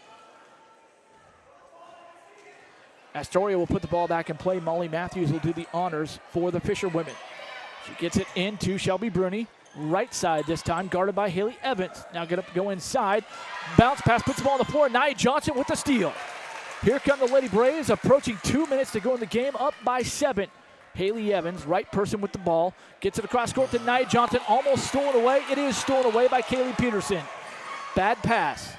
Astoria will put the ball back in play. Molly Matthews will do the honors for the Fisher women. She gets it into Shelby Bruni. Right side this time, guarded by Haley Evans. Now go inside. Bounce pass, puts the ball on the floor. Nia Johnson with the steal. Here come the Lady Braves, approaching 2 minutes to go in the game, up by 7. Haley Evans, right person with the ball, gets it across court to Nia Johnson, almost stolen away. It is stolen away by Kaylee Peterson. Bad pass.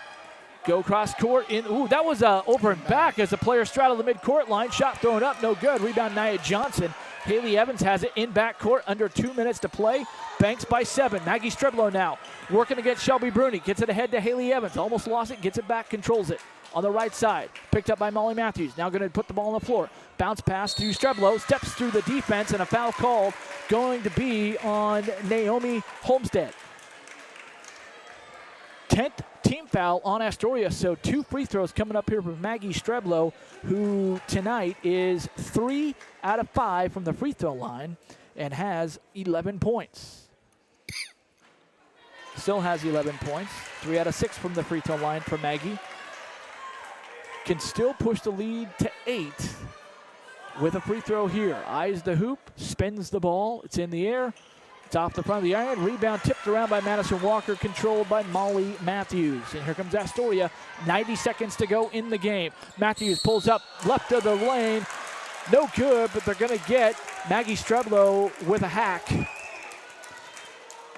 Go across court in. Ooh, that was over and back as the player straddled the midcourt line. Shot thrown up, no good. Rebound Nia Johnson. Haley Evans has it in backcourt, under 2 minutes to play. Banks by 7. Maggie Streblow now working against Shelby Bruni. Gets it ahead to Haley Evans. Almost lost it, gets it back, controls it. On the right side, picked up by Molly Matthews. Now going to put the ball on the floor. Bounce pass to Streblow. Steps through the defense, and a foul called going to be on Naomi Homestead. 10th team foul on Astoria, so 2 free throws coming up here from Maggie Streblow, who tonight is 3 out of 5 from the free throw line and has 11 points. Still has 11 points. 3 out of 6 from the free throw line for Maggie. Can still push the lead to 8 with a free throw here. Eyes the hoop, spins the ball. It's in the air. It's off the front of the iron. Rebound tipped around by Madison Walker, controlled by Molly Matthews. And here comes Astoria. 90 seconds to go in the game. Matthews pulls up left of the lane. No good, but they're going to get Maggie Streblow with a hack.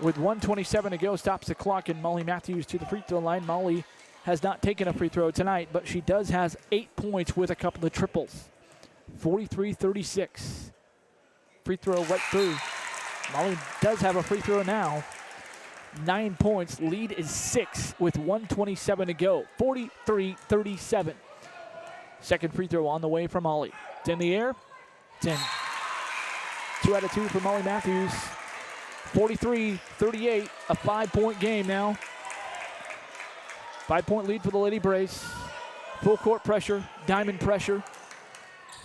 With 1:27 to go, stops the clock, and Molly Matthews to the free throw line. Molly has not taken a free throw tonight, but she does has 8 points with a couple of triples. 43-36. Free throw right through. Molly does have a free throw now. 9 points. Lead is 6 with 1:27 to go. 43-37. Second free throw on the way for Molly. It's in the air. It's in. 2 out of 2 for Molly Matthews. 43-38. A 5-point game now. 5-point lead for the Lady Braves. Full court pressure, diamond pressure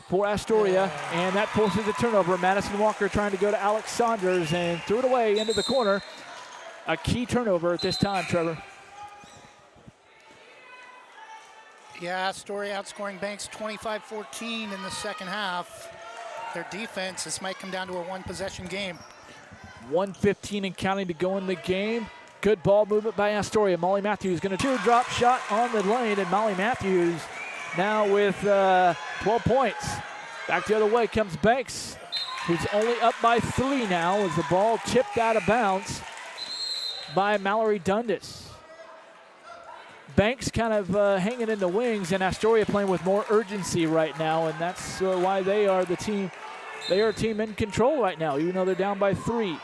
for Astoria, and that forces a turnover. Madison Walker trying to go to Alex Saunders and threw it away into the corner. A key turnover at this time, Trevor. Yeah, Astoria outscoring Banks 25-14 in the second half. Their defense, this might come down to a 1-possession game. 1:15 and counting to go in the game. Good ball movement by Astoria. Molly Matthews going to teardrop shot on the lane, and Molly Matthews now with 12 points. Back the other way comes Banks, who's only up by 3 now as the ball tipped out of bounds by Mallory Dundas. Banks kind of hanging in the wings, and Astoria playing with more urgency right now, and that's why they are the team. They are a team in control right now, even though they're down by 3.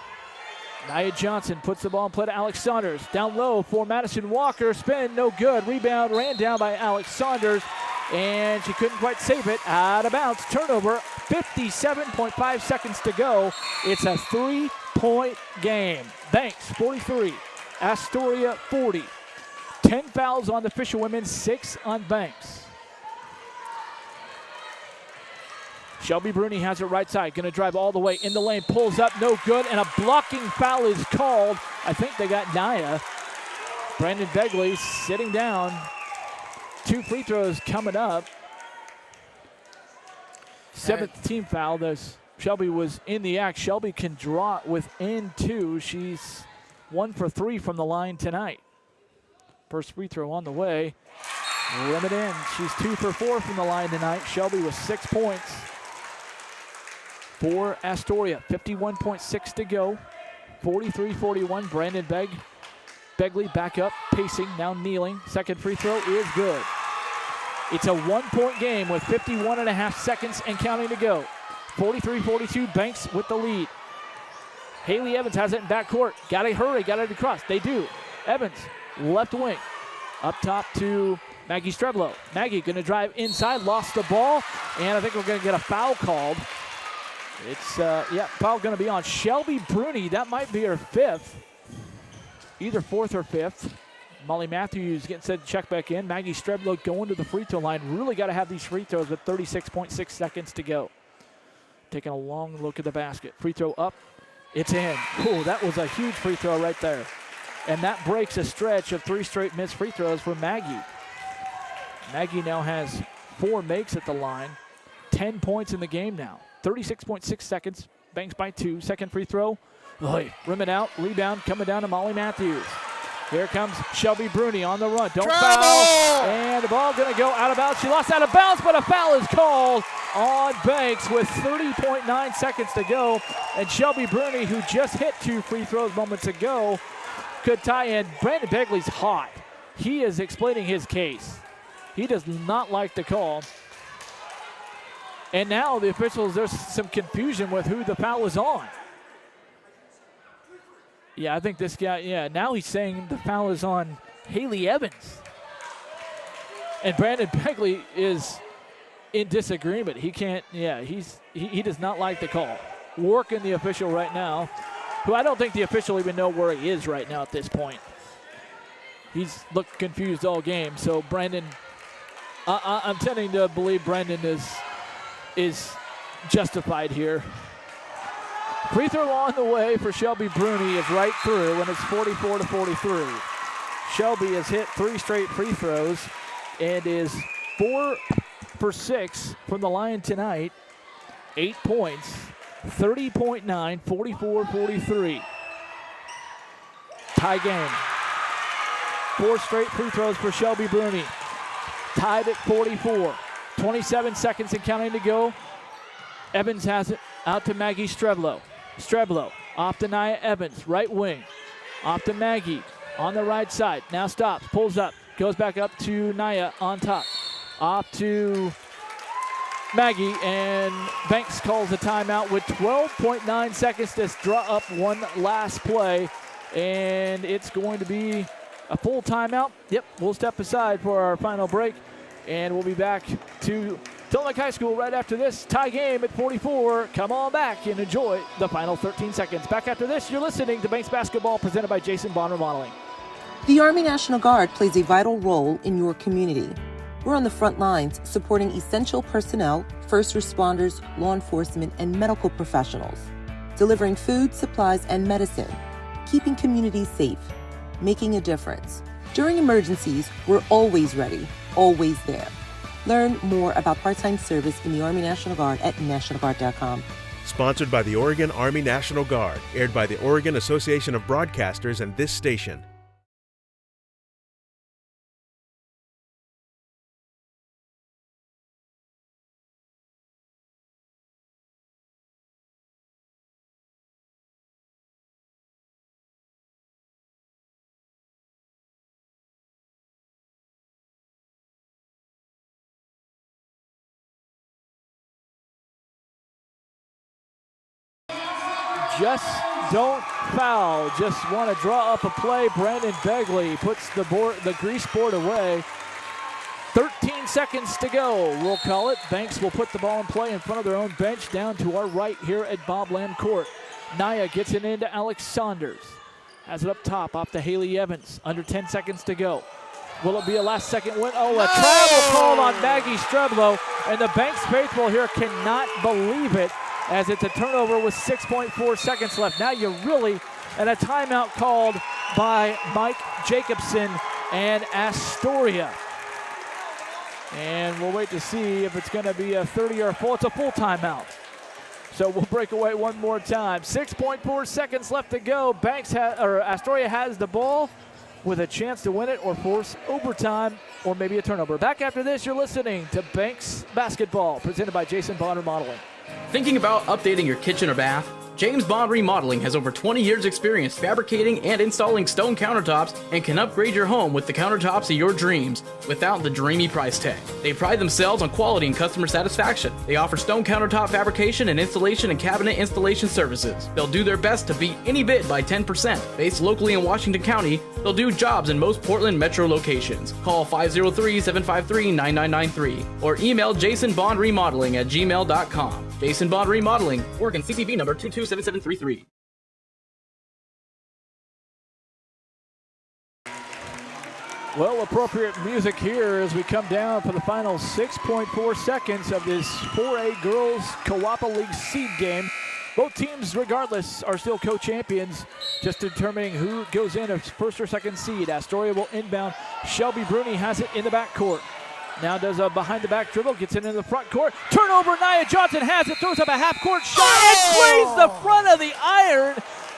Nia Johnson puts the ball in play to Alex Saunders. Down low for Madison Walker. Spin, no good. Rebound ran down by Alex Saunders, and she couldn't quite save it. Out of bounds. Turnover. 57.5 seconds to go. It's a 3-point game. Banks, 43. Astoria, 40. 10 fouls on the Fisher women, 6 on Banks. Shelby Bruni has it right side, going to drive all the way in the lane, pulls up, no good, and a blocking foul is called. I think they got Nia. Brandon Begley sitting down. 2 free throws coming up. 7th team foul. Shelby was in the act. Shelby can draw within 2. She's 1 for 3 from the line tonight. First free throw on the way. Limit in. She's 2 for 4 from the line tonight. Shelby with 6 points. For Astoria, 51.6 to go. 43-41. Brandon Begley back up, pacing, now kneeling. Second free throw is good. It's a 1-point game with 51.5 seconds and counting to go. 43-42, Banks with the lead. Haley Evans has it in backcourt. Got to hurry, got it across. They do. Evans, left wing. Up top to Maggie Streblow. Maggie going to drive inside, lost the ball, and I think we're going to get a foul called. It's, foul going to be on Shelby Bruni. That might be her fifth, either fourth or fifth. Molly Matthews getting set to check back in. Maggie Streblow going to the free throw line. Really got to have these free throws with 36.6 seconds to go. Taking a long look at the basket. Free throw up. It's in. Ooh, that was a huge free throw right there. And that breaks a stretch of 3 straight missed free throws for Maggie. Maggie now has 4 makes at the line. 10 points in the game now. 36.6 seconds. Banks by 2. Second free throw. Rim it out. Rebound coming down to Molly Matthews. Here comes Shelby Bruni on the run. Don't foul. And the ball going to go out of bounds. She lost out of bounds, but a foul is called on Banks with 30.9 seconds to go. And Shelby Bruni, who just hit 2 free throws moments ago, could tie in. Brandon Begley's hot. He is explaining his case. He does not like the call. And now the officials, there's some confusion with who the foul was on. Yeah, I think this guy, now he's saying the foul is on Haley Evans. And Brandon Begley is in disagreement. He can't, he does not like the call. Working the official right now, who I don't think the official even know where he is right now at this point. He's looked confused all game. So Brandon, I'm tending to believe Brandon is justified here. Free throw on the way for Shelby Bruni is right through, and it's 44-43. Shelby has hit 3 straight free throws and is 4 for 6 from the line tonight. 8 points, 30.9, 44-43. Tie game. 4 straight free throws for Shelby Bruni. Tied at 44. 27 seconds and counting to go. Evans has it out to Maggie Streblow. Streblow off to Nia Evans, right wing. Off to Maggie on the right side. Now stops, pulls up, goes back up to Nia on top. Off to Maggie, and Banks calls a timeout with 12.9 seconds to draw up one last play. And it's going to be a full timeout. Yep, we'll step aside for our final break, and we'll be back to Tillamook High School right after this. Tie game at 44. Come on back and enjoy the final 13 seconds. Back after this, you're listening to Banks Basketball presented by Jason Bond Remodeling. The Army National Guard plays a vital role in your community. We're on the front lines supporting essential personnel, first responders, law enforcement, and medical professionals, delivering food, supplies, and medicine, keeping communities safe, making a difference. During emergencies, we're always ready, always there. Learn more about part-time service in the Army National Guard at nationalguard.com. Sponsored by the Oregon Army National Guard. Aired by the Oregon Association of Broadcasters and this station. Just don't foul. Just want to draw up a play. Brandon Begley puts the grease board away. 13 seconds to go, we'll call it. Banks will put the ball in play in front of their own bench down to our right here at Bob Lamb Court. Nia gets it into Alex Saunders. Has it up top, off to Haley Evans. Under 10 seconds to go. Will it be a last second win? Oh, a travel call on Maggie Streblow. And the Banks faithful here cannot believe it, as it's a turnover with 6.4 seconds left. Now you're really at a timeout called by Mike Jacobson and Astoria. And we'll wait to see if it's going to be a 30 or a full. It's a full timeout. So we'll break away one more time. 6.4 seconds left to go. Astoria has the ball with a chance to win it or force overtime or maybe a turnover. Back after this, you're listening to Banks Basketball, presented by Jason Bond Remodeling. Thinking about updating your kitchen or bath? James Bond Remodeling has over 20 years experience fabricating and installing stone countertops and can upgrade your home with the countertops of your dreams without the dreamy price tag. They pride themselves on quality and customer satisfaction. They offer stone countertop fabrication and installation and cabinet installation services. They'll do their best to beat any bid by 10%. Based locally in Washington County, they'll do jobs in most Portland metro locations. Call 503-753-9993 or email jasonbondremodeling@gmail.com. Jason Bond Remodeling, Oregon CCV number 227733. Well, appropriate music here as we come down for the final 6.4 seconds of this 4A Girls Co-op League seed game. Both teams, regardless, are still co-champions, just determining who goes in as first or second seed. Astoria will inbound. Shelby Bruni has it in the backcourt. Now does a behind-the-back dribble, gets it into the front court. Turnover, Nia Johnson has it, throws up a half-court shot, and squeezes the front of the iron,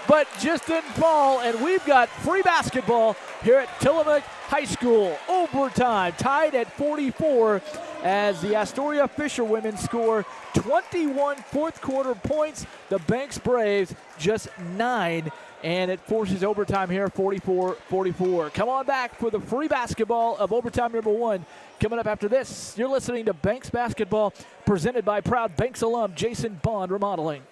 but just didn't fall. And we've got free basketball here at Tillamook High School. Overtime, tied at 44 as the Astoria Fisherwomen score 21 fourth-quarter points. The Banks Braves just 9. And it forces overtime here, 44-44. Come on back for the free basketball of overtime number 1. Coming up after this, you're listening to Banks Basketball, presented by proud Banks alum Jason Bond Remodeling.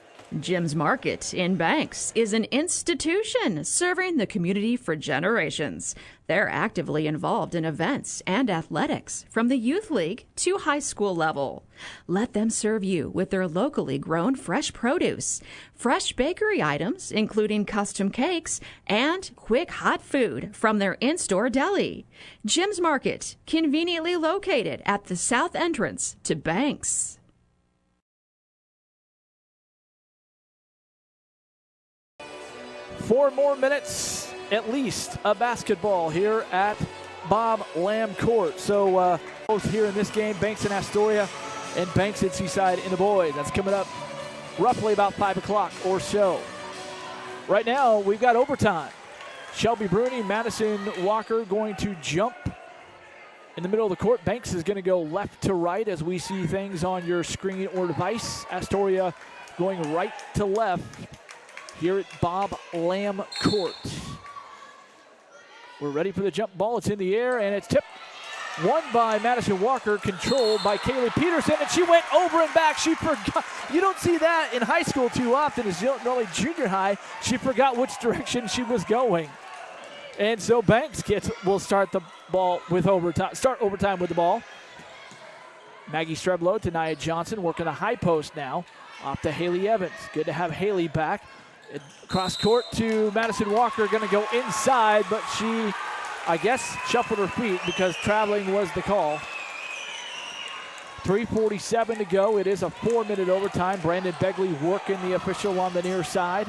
Jim's Market in Banks is an institution serving the community for generations. They're actively involved in events and athletics from the youth league to high school level. Let them serve you with their locally grown fresh produce, fresh bakery items, including custom cakes, and quick hot food from their in-store deli. Jim's Market, conveniently located at the south entrance to Banks. 4 more minutes, at least, of basketball here at Bob Lamb Court. So both here in this game, Banks and Astoria, and Banks at Seaside in the boys. That's coming up roughly about 5 o'clock or so. Right now, we've got overtime. Shelby Bruni, Madison Walker going to jump in the middle of the court. Banks is going to go left to right as we see things on your screen or device. Astoria going right to left here at Bob Lamb Court. We're ready for the jump ball. It's in the air, and it's tipped. Won by Madison Walker, controlled by Kaylee Peterson, and she went over and back. She forgot. You don't see that in high school too often, as really junior high. She forgot which direction she was going. And so Banks will start the ball with overtime. Start overtime with the ball. Maggie Streblow to Nia Johnson, working the high post now. Off to Haley Evans. Good to have Haley back. Cross court to Madison Walker, going to go inside, but she, I guess, shuffled her feet because traveling was the call. 3:47 to go. It is a 4-minute overtime. Brandon Begley working the official on the near side.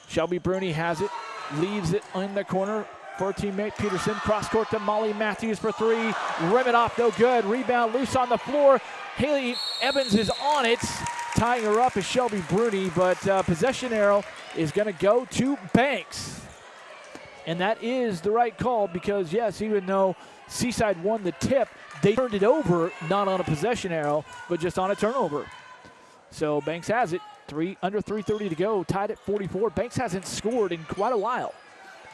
Shelby Bruni has it, leaves it in the corner for her teammate Peterson. Cross court to Molly Matthews for 3. Rim it off, no good. Rebound loose on the floor. Haley Evans is on it. Tying her up is Shelby Bruni, but possession arrow is going to go to Banks. And that is the right call because, yes, even though Seaside won the tip, they turned it over, not on a possession arrow, but just on a turnover. So Banks has it. Under 3:30 to go, tied at 44. Banks hasn't scored in quite a while.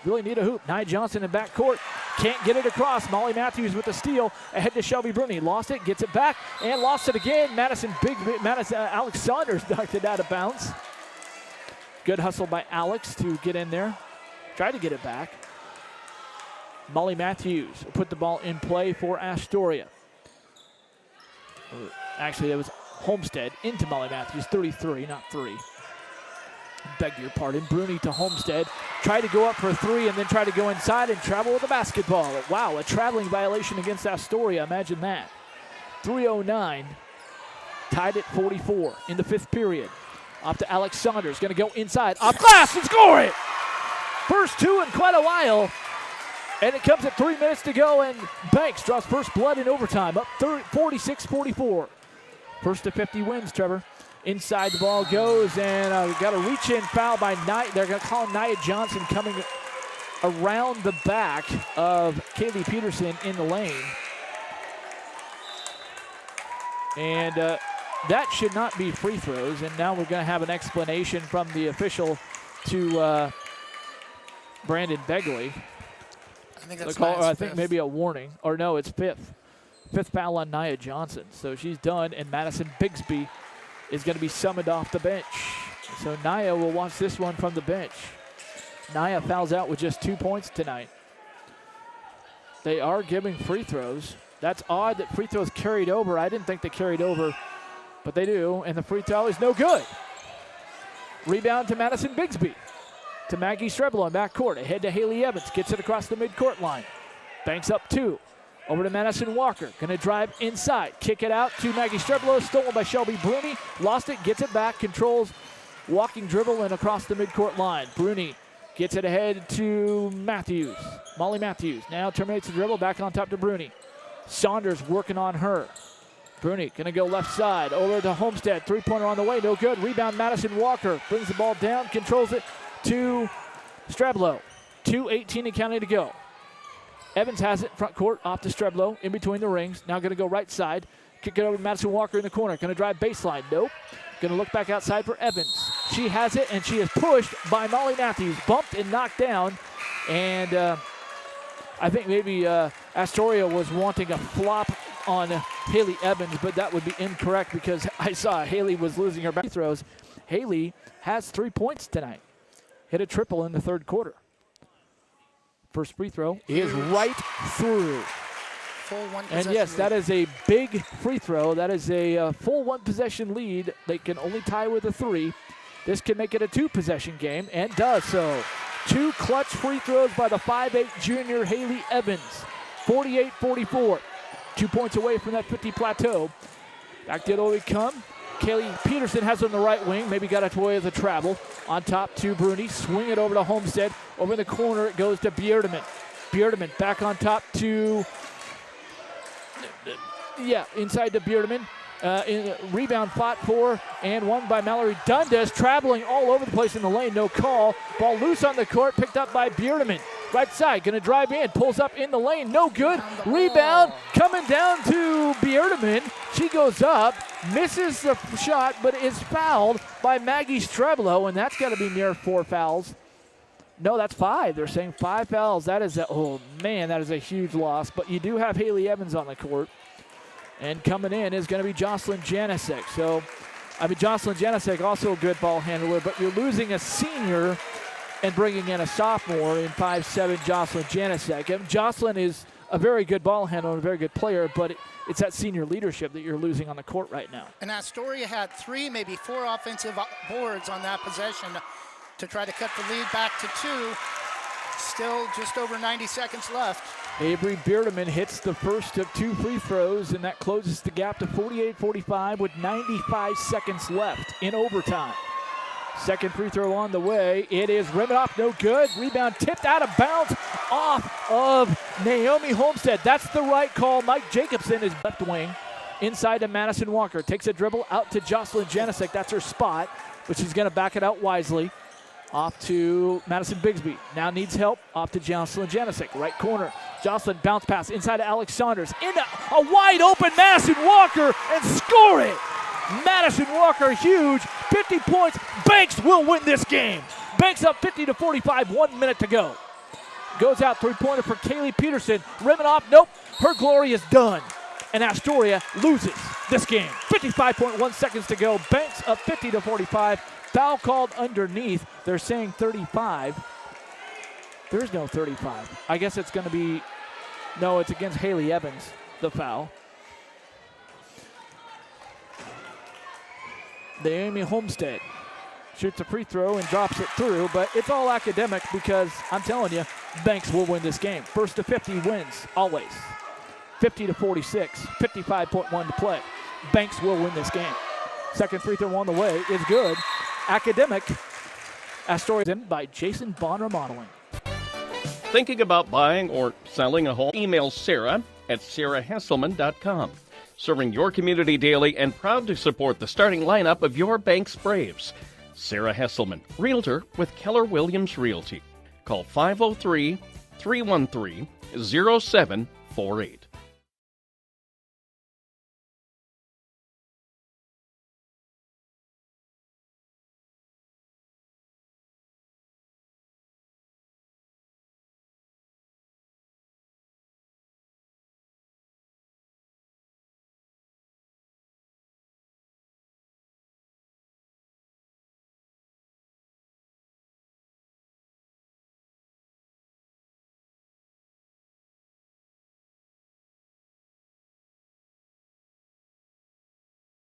Really need a hoop. Nia Johnson in backcourt. Can't get it across. Molly Matthews with the steal. Ahead to Shelby Bruni. Lost it, gets it back, and lost it again. Alex Saunders knocked it out of bounds. Good hustle by Alex to get in there. Tried to get it back. Molly Matthews put the ball in play for Astoria. Actually, that was Homestead into Molly Matthews. 33, not 3. Beg your pardon. Bruni to Homestead. Tried to go up for 3 and then tried to go inside and travel with the basketball. Wow, a traveling violation against Astoria. Imagine that. 3:09. Tied at 44 in the 5th period. Off to Alex Saunders. Going to go inside. Off glass and score it! First 2 in quite a while. And it comes at 3 minutes to go, and Banks draws first blood in overtime. Up 46-44. First to 50 wins, Trevor. Inside the ball goes, and got a reach-in foul by Knight. They're going to call Nia Johnson coming around the back of Kaylee Peterson in the lane. And that should not be free throws, and now we're going to have an explanation from the official to Brandon Begley. I think that's I think maybe a warning. Or no, it's fifth. Fifth foul on Nia Johnson. So she's done, and Madison Bigsby is going to be summoned off the bench. So Nia will watch this one from the bench. Nia fouls out with just 2 points tonight. They are giving free throws. That's odd that free throws carried over. I didn't think they carried over, but they do, and the free throw is no good. Rebound to Madison Bigsby. To Maggie Strebel on backcourt. Ahead to Haley Evans. Gets it across the midcourt line. Banks up 2. Over to Madison Walker. Going to drive inside. Kick it out to Maggie Strebel. Stolen by Shelby Bruni. Lost it. Gets it back. Controls. Walking dribble and across the midcourt line. Bruni gets it ahead to Matthews. Molly Matthews now terminates the dribble. Back on top to Bruni. Saunders working on her. Bruni going to go left side. Over to Homestead. Three-pointer on the way. No good. Rebound Madison Walker. Brings the ball down. Controls it to Streblo. 2:18 and counting to go. Evans has it front court off to Streblo in between the rings. Now going to go right side. Kick it over to Madison Walker in the corner. Going to drive baseline. Nope. Going to look back outside for Evans. She has it, and she is pushed by Molly Matthews. Bumped and knocked down. And I think maybe Astoria was wanting a flop on Haley Evans, but that would be incorrect because I saw Haley was losing her back throws. Haley has 3 points tonight. Hit a triple in the third quarter. First free throw is right through. Full one And possession yes, lead. that is a big free throw. That is a full one possession lead. They can only tie with a 3. This can make it a 2-possession game, and does so. 2 clutch free throws by the 5'8 junior Haley Evans. 48-44. 2 points away from that 50 plateau. Back the other way we come. Kaylee Peterson has it on the right wing. Maybe got it away with the travel. On top to Bruni. Swing it over to Homestead. Over in the corner it goes to Bierdeman. Bierdeman back on top to... inside to Bierdeman. Rebound fought for and won by Mallory Dundas. Traveling all over the place in the lane. No call. Ball loose on the court. Picked up by Bierdeman. Right side. Going to drive in. Pulls up in the lane. No good. Rebound coming down to Bierdeman. She goes up. Misses the shot, but is fouled by Maggie Streblo, and that's got to be near 4 fouls. No, that's 5. They're saying 5 fouls. That is that is a huge loss. But you do have Haley Evans on the court. And coming in is going to be Jocelyn Janicek. So, Jocelyn Janicek, also a good ball handler, but you're losing a senior and bringing in a sophomore in 5'7" Jocelyn Janicek. And Jocelyn is a very good ball handler and a very good player, but it's that senior leadership that you're losing on the court right now. And Astoria had 3, maybe 4 offensive boards on that possession to try to cut the lead back to 2. Still just over 90 seconds left. Avery Bierdeman hits the first of 2 free throws, and that closes the gap to 48-45 with 95 seconds left in overtime. Second free throw on the way. It is rimmed off, no good. Rebound tipped out of bounds off of Naomi Homestead. That's the right call. Mike Jacobson is left wing. Inside to Madison Walker. Takes a dribble out to Jocelyn Janicek. That's her spot, but she's going to back it out wisely. Off to Madison Bigsby. Now needs help. Off to Jocelyn Janicek. Right corner. Jocelyn bounce pass inside to Alex Saunders. Into a wide open Madison Walker and score it. Madison Walker, huge. 50 points. Banks will win this game. Banks up 50-45. 1 minute to go. Goes out 3-pointer for Kaylee Peterson. Rimming off. Nope. Her glory is done. And Astoria loses this game. 55.1 seconds to go. Banks up 50-45. Foul called underneath. They're saying 35. There's no 35. I guess it's going to be, no, it's against Haley Evans, the foul. Naomi Homestead shoots a free throw and drops it through, but it's all academic because I'm telling you, Banks will win this game. First to 50 wins, always. 50-46, 55.1 to play. Banks will win this game. Second free throw on the way is good. Academic. Astoria in by Jason Bond Remodeling. Thinking about buying or selling a home? Email Sarah at sarahhesselman.com. Serving your community daily and proud to support the starting lineup of your Banks Braves. Sarah Hesselman, Realtor with Keller Williams Realty. Call 503-313-0748.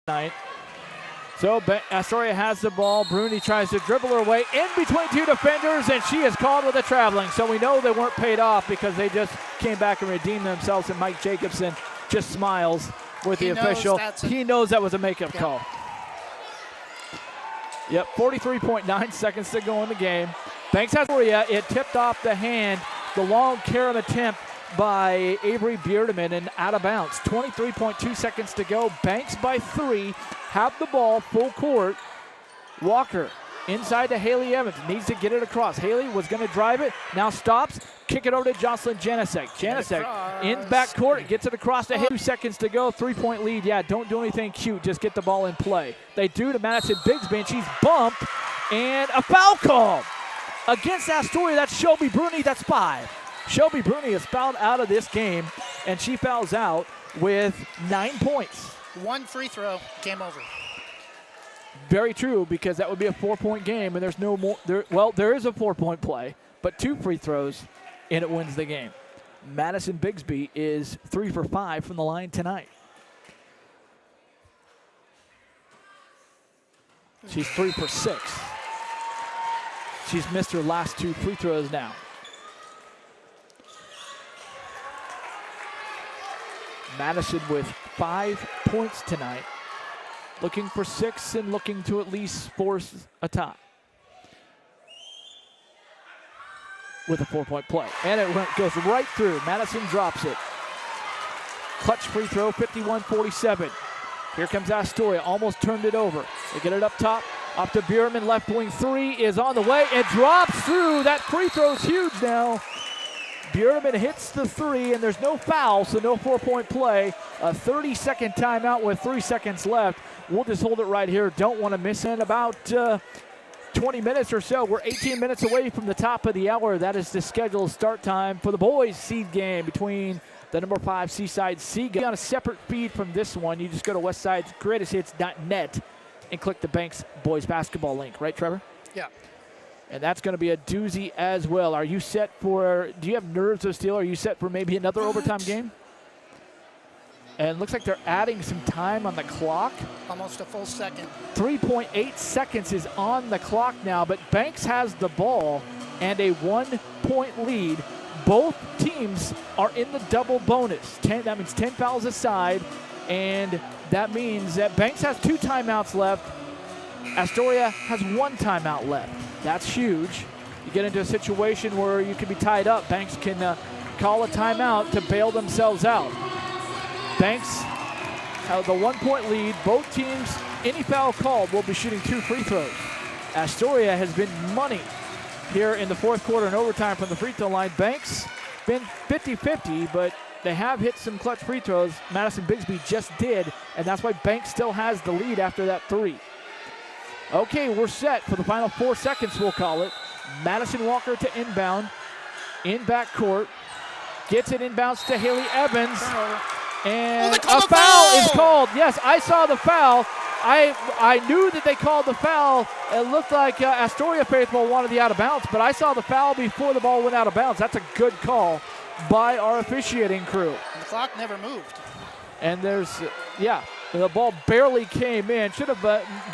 tonight. So Astoria has the ball. Bruni tries to dribble her way in between two defenders, and she is called with a traveling. So we know they weren't paid off because they just came back and redeemed themselves, and Mike Jacobson just smiles with the official. He knows that was a makeup call. Yep, 43.9 seconds to go in the game. Banks has Astoria. It tipped off the hand. The long carom attempt by Avery Beardeman and out of bounds. 23.2 seconds to go. Banks by 3. Have the ball full court. Walker inside to Haley Evans. Needs to get it across. Haley was going to drive it. Now stops. Kick it over to Jocelyn Janicek. Janicek in backcourt. Gets it across to Haley. 2 seconds to go. 3-point lead. Yeah, don't do anything cute. Just get the ball in play. They do to Madison Bigsby, and she's bumped. And a foul call against Astoria. That's Shelby Bruni. That's 5. Shelby Bruni is fouled out of this game, and she fouls out with 9 points. 1 free throw, game over. Very true, because that would be a 4-point game, and there's no more. There is a 4-point play, but 2 free throws, and it wins the game. Madison Bigsby is 3 for 5 from the line tonight. She's 3 for 6. She's missed her last 2 free throws now. Madison with 5 points tonight. Looking for 6 and looking to at least force a tie. With a 4-point play. And it goes right through. Madison drops it. Clutch free throw, 51-47. Here comes Astoria, almost turned it over. They get it up top. Up to Bierman, left wing 3 is on the way. It drops through. That free throw's huge now. Bierman hits the 3, and there's no foul, so no 4-point play. A 30-second timeout with 3 seconds left. We'll just hold it right here. Don't want to miss it. About 20 minutes or so. We're 18 minutes away from the top of the hour. That is the scheduled start time for the boys' seed game between the number 5 Seaside Seagull. On a separate feed from this one, you just go to westsidesgreatesthits.net and click the Banks boys basketball link. Right, Trevor? Yeah. And that's going to be a doozy as well. Are you set for, do you have nerves of steel? Are you set for maybe another overtime game? And it looks like they're adding some time on the clock. Almost a full second. 3.8 seconds is on the clock now, but Banks has the ball and a 1-point lead. Both teams are in the double bonus. That means 10 fouls aside, and that means that Banks has 2 timeouts left. Astoria has 1 timeout left. That's huge. You get into a situation where you can be tied up. Banks can call a timeout to bail themselves out. Banks have the 1-point lead. Both teams, any foul called, will be shooting 2 free throws. Astoria has been money here in the 4th quarter and overtime from the free throw line. Banks been 50-50, but they have hit some clutch free throws. Madison Bigsby just did, and that's why Banks still has the lead after that 3. Okay, we're set for the final 4 seconds, we'll call it. Madison Walker to inbound, in backcourt. Gets it inbounds to Haley Evans. And a foul is called. Yes, I saw the foul. I knew that they called the foul. It looked like Astoria faithful wanted the out of bounds, but I saw the foul before the ball went out of bounds. That's a good call by our officiating crew. The clock never moved. And there's, the ball barely came in. Should have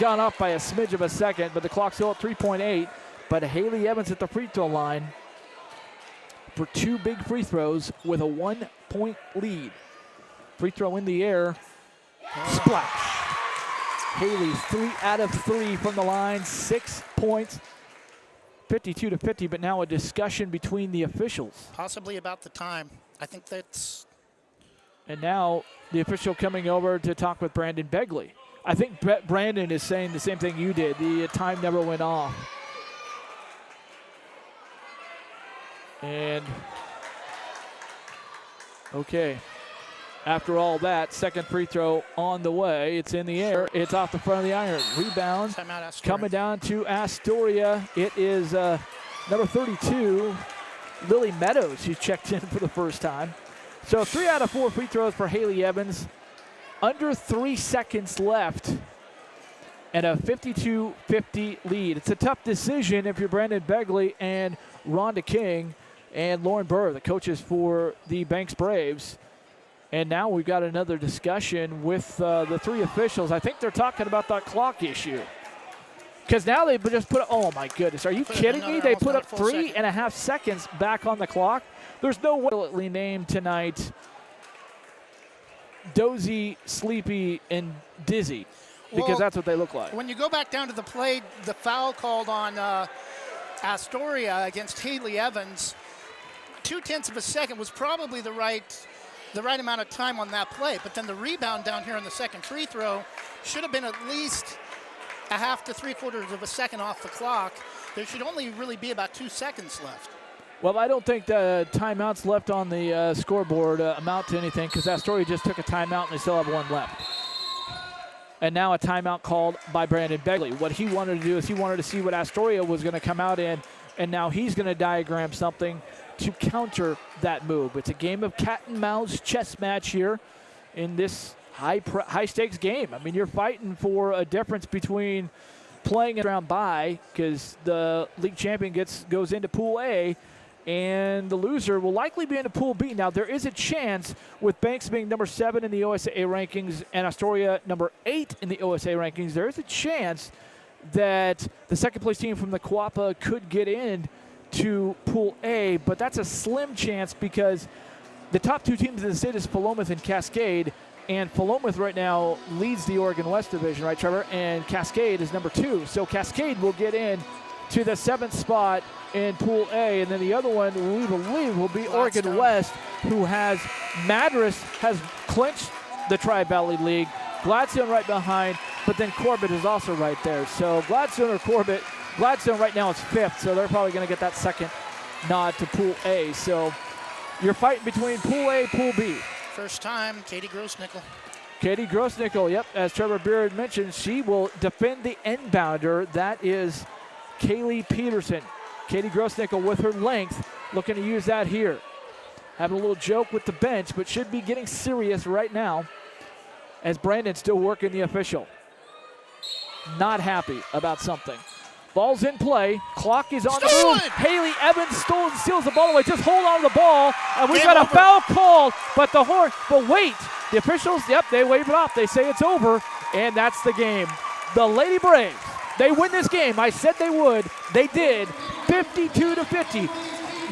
gone up by a smidge of a second, but the clock's still at 3.8. But Haley Evans at the free throw line for 2 big free throws with a 1-point lead. Free throw in the air. Splash. Haley 3 out of 3 from the line. 6 points. 52-50, but now a discussion between the officials. Possibly about the time. I think that's... And now the official coming over to talk with Brandon Begley. I think Brandon is saying the same thing you did. The time never went off. And, okay. After all that, second free throw on the way. It's in the air. It's off the front of the iron. Rebound coming down to Astoria. It is number 32, Lily Meadows, who checked in for the first time. So 3 out of 4 free throws for Haley Evans. Under 3 seconds left and a 52-50 lead. It's a tough decision if you're Brandon Begley and Rhonda King and Lauren Burr, the coaches for the Banks Braves. And now we've got another discussion with the three officials. I think they're talking about that clock issue. Because now they just put, oh my goodness, are you kidding me? They put up 3.5 seconds back on the clock. There's no way named tonight Dozy, Sleepy, and Dizzy, because that's what they look like. When you go back down to the play, the foul called on Astoria against Haley Evans, 0.2 of a second was probably the right amount of time on that play. But then the rebound down here on the second free throw should have been at least 1/2 to 3/4 of a second off the clock. There should only really be about 2 seconds left. Well, I don't think the timeouts left on the scoreboard amount to anything, because Astoria just took a timeout and they still have one left. And now a timeout called by Brandon Begley. What he wanted to do is he wanted to see what Astoria was going to come out in, and now he's going to diagram something to counter that move. It's a game of cat and mouse chess match here in this high stakes game. I mean, you're fighting for a difference between playing a round bye, because the league champion goes into Pool A, and the loser will likely be into Pool B. Now, there is a chance, with Banks being number 7 in the OSA rankings and Astoria number 8 in the OSA rankings, there is a chance that the second place team from the Quappa could get in to Pool A, but that's a slim chance because the top 2 teams in the state is Philomath and Cascade, and Philomath right now leads the Oregon West Division, right, Trevor? And Cascade is number 2. So Cascade will get in to the 7th spot in Pool A, and then the other one we believe will be Oregon West, who has Madras has clinched the Tri-Valley League, Gladstone right behind, but then Corbett is also right there. So Gladstone or Corbett, Gladstone right now is 5th, so they're probably going to get that second nod to Pool A. So you're fighting between Pool A, Pool B. First time, Katie Grossnickel. Katie Grossnickel, yep, as Trevor Beard mentioned, she will defend the end bounder. That is Kaylee Peterson. Katie Grossnickel with her length, looking to use that here. Having a little joke with the bench, but should be getting serious right now as Brandon's still working the official. Not happy about something. Ball's in play. Clock is on the move. Haley Evans steals the ball away. Just hold on to the ball. And we've got a foul called. But wait. The officials, they wave it off. They say it's over. And that's the game. The Lady Braves, they win this game. I said they would. They did. 52-50.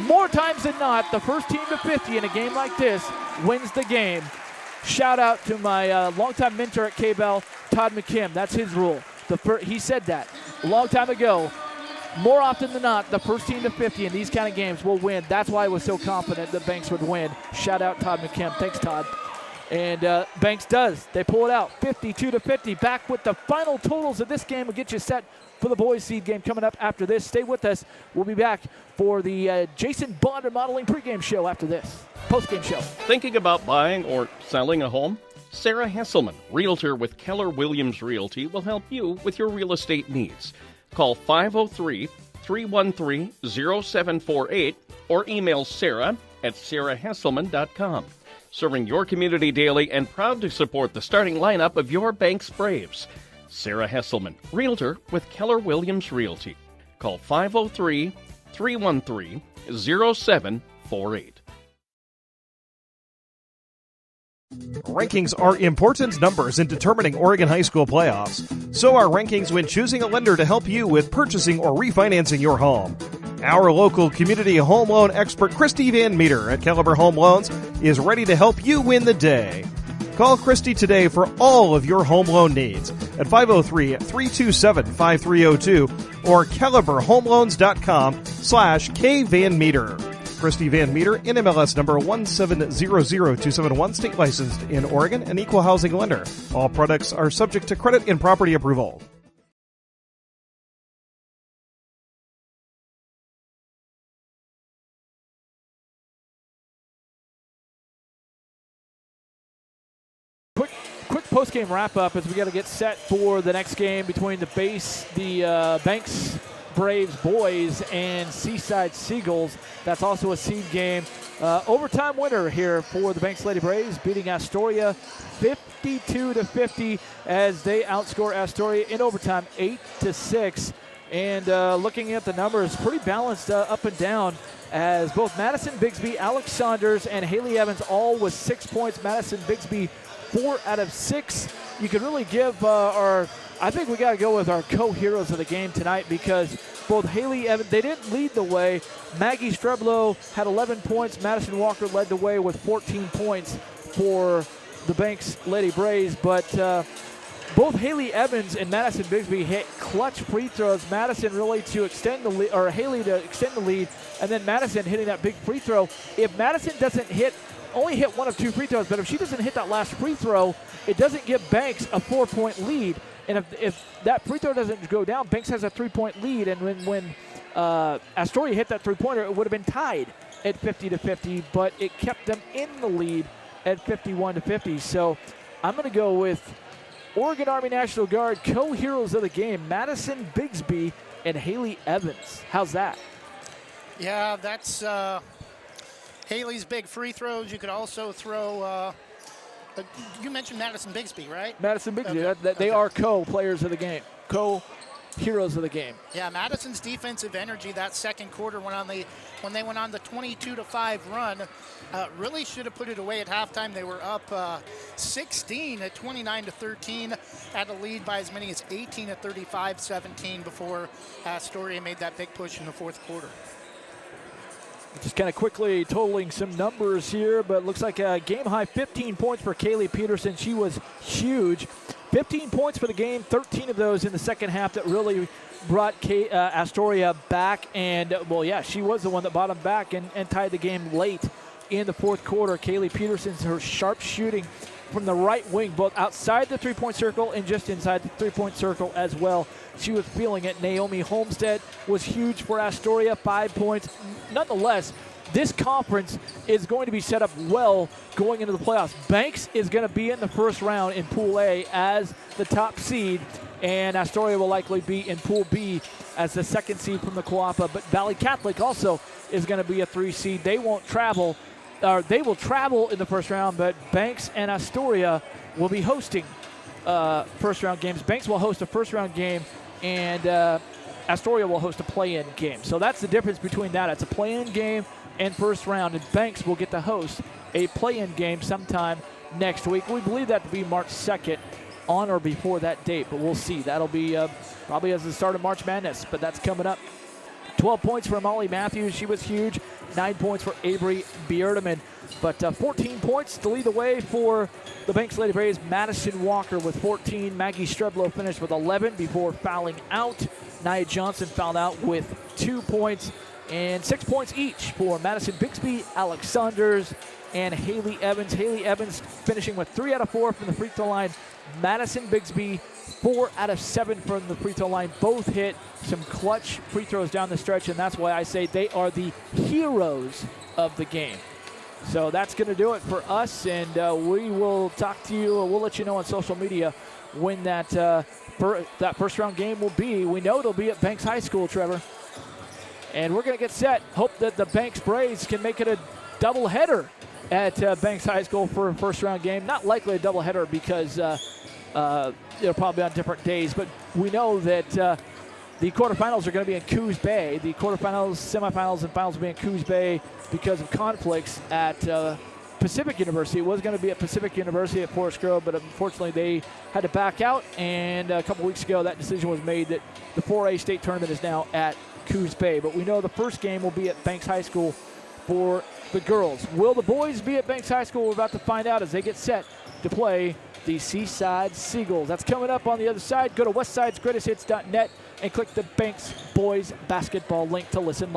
More times than not, the first team to 50 in a game like this wins the game. Shout out to my longtime mentor at K-Bell, Todd McKim. That's his rule. He said that a long time ago. More often than not, the first team to 50 in these kind of games will win. That's why I was so confident that Banks would win. Shout out Todd McKim. Thanks, Todd. And Banks does. They pull it out, 52-50. Back with the final totals of this game. We'll get you set for the boys seed game coming up after this. Stay with us. We'll be back for the Jason Bond Modeling pregame show after this. Postgame show. Thinking about buying or selling a home? Sarah Hesselman, Realtor with Keller Williams Realty, will help you with your real estate needs. Call 503-313-0748 or email Sarah at sarahhesselman.com. Serving your community daily and proud to support the starting lineup of your Banks Braves. Sarah Hesselman, Realtor with Keller Williams Realty. Call 503-313-0748. Rankings are important numbers in determining Oregon high school playoffs. So are rankings when choosing a lender to help you with purchasing or refinancing your home. Our local community home loan expert, Christy Van Meter at Caliber Home Loans, is ready to help you win the day. Call Christy today for all of your home loan needs at 503-327-5302 or caliberhomeloans.com/kvanmeter. Christy Van Meter, NMLS number 1700271, state licensed in Oregon, an equal housing lender. All products are subject to credit and property approval. Quick post-game wrap-up as we got to get set for the next game between the Banks Braves boys and Seaside Seagulls. That's also a seed game. Overtime winner here for the Banks Lady Braves, beating Astoria 52-50 as they outscore Astoria in overtime 8-6. And looking at the numbers, pretty balanced up and down. as both Madison Bigsby, Alex Saunders, and Haley Evans all with 6 points. Madison Bigsby 4 out of 6. You can really give I think we got to go with our co-heroes of the game tonight, because both Haley Evans, they didn't lead the way. Maggie Streblow had 11 points. Madison Walker led the way with 14 points for the Banks Lady Braves. But both Haley Evans and Madison Bigsby hit clutch free throws. Madison really to extend the lead, or Haley to extend the lead, and then Madison hitting that big free throw. If Madison doesn't only hit 1 of 2 free throws, but if she doesn't hit that last free throw, it doesn't give Banks a 4-point lead. And if that free throw doesn't go down, Banks has a 3-point lead. And when Astoria hit that three-pointer, it would have been tied at 50-50, but it kept them in the lead at 51-50. So I'm going to go with Oregon Army National Guard co-heroes of the game, Madison Bigsby and Haley Evans. How's that? Yeah, that's Haley's big free throws. You could also throw you mentioned Madison Bigsby, right? Madison Bigsby. Okay. They are co-players of the game, co-heroes of the game. Yeah, Madison's defensive energy that second quarter when they went on the 22-5 run, really should have put it away at halftime. They were up 16 at 29-13, had a lead by as many as 18 at 35-17 before Astoria made that big push in the fourth quarter. Just kind of quickly totaling some numbers here, but it looks like a game-high 15 points for Kaylee Peterson. She was huge. 15 points for the game, 13 of those in the second half that really brought Astoria back. And, well, yeah, she was the one that brought them back and tied the game late in the fourth quarter. Kaylee Peterson's her sharp shooting from the right wing, both outside the three-point circle and just inside the three-point circle as well. She was feeling it. Naomi Homestead was huge for Astoria, 5 points. Nonetheless, this conference is going to be set up well going into the playoffs. Banks is going to be in the first round in Pool A as the top seed, and Astoria will likely be in Pool B as the second seed from the Coapa. But Valley Catholic also is going to be a 3 seed. They won't travel. They will travel in the first round, but Banks and Astoria will be hosting first-round games. Banks will host a first-round game, and Astoria will host a play-in game. So that's the difference between that. It's a play-in game and first round, and Banks will get to host a play-in game sometime next week. We believe that to be March 2nd, on or before that date, but we'll see. That'll be probably as the start of March Madness, but that's coming up. 12 points for Molly Matthews. She was huge. 9 points for Avery Bierdeman. But 14 points to lead the way for the Banks Lady Braves. Madison Walker with 14. Maggie Streblow finished with 11 before fouling out. Nia Johnson fouled out with 2 points. And 6 points each for Madison Bigsby, Alex Saunders, and Haley Evans. Haley Evans finishing with 3 out of 4 from the free throw line. Madison Bigsby, 4 out of 7 from the free throw line. Both hit some clutch free throws down the stretch, and that's why I say they are the heroes of the game. So that's going to do it for us, and we will talk to you, we'll let you know on social media when that first round game will be. We know it'll be at Banks High School, Trevor. And we're going to get set. Hope that the Banks Braves can make it a doubleheader at Banks High School for a first-round game. Not likely a doubleheader because they'll probably on different days. But we know that the quarterfinals are going to be in Coos Bay. The quarterfinals, semifinals, and finals will be in Coos Bay because of conflicts at Pacific University. It was going to be at Pacific University at Forest Grove, but unfortunately they had to back out. And a couple weeks ago, that decision was made that the 4A state tournament is now at Coos Bay. But we know the first game will be at Banks High School for the girls. Will the boys be at Banks High School? We're about to find out as they get set to play the Seaside Seagulls. That's coming up on the other side. Go to westsidesgreatesthits.net and click the Banks Boys Basketball link to listen live.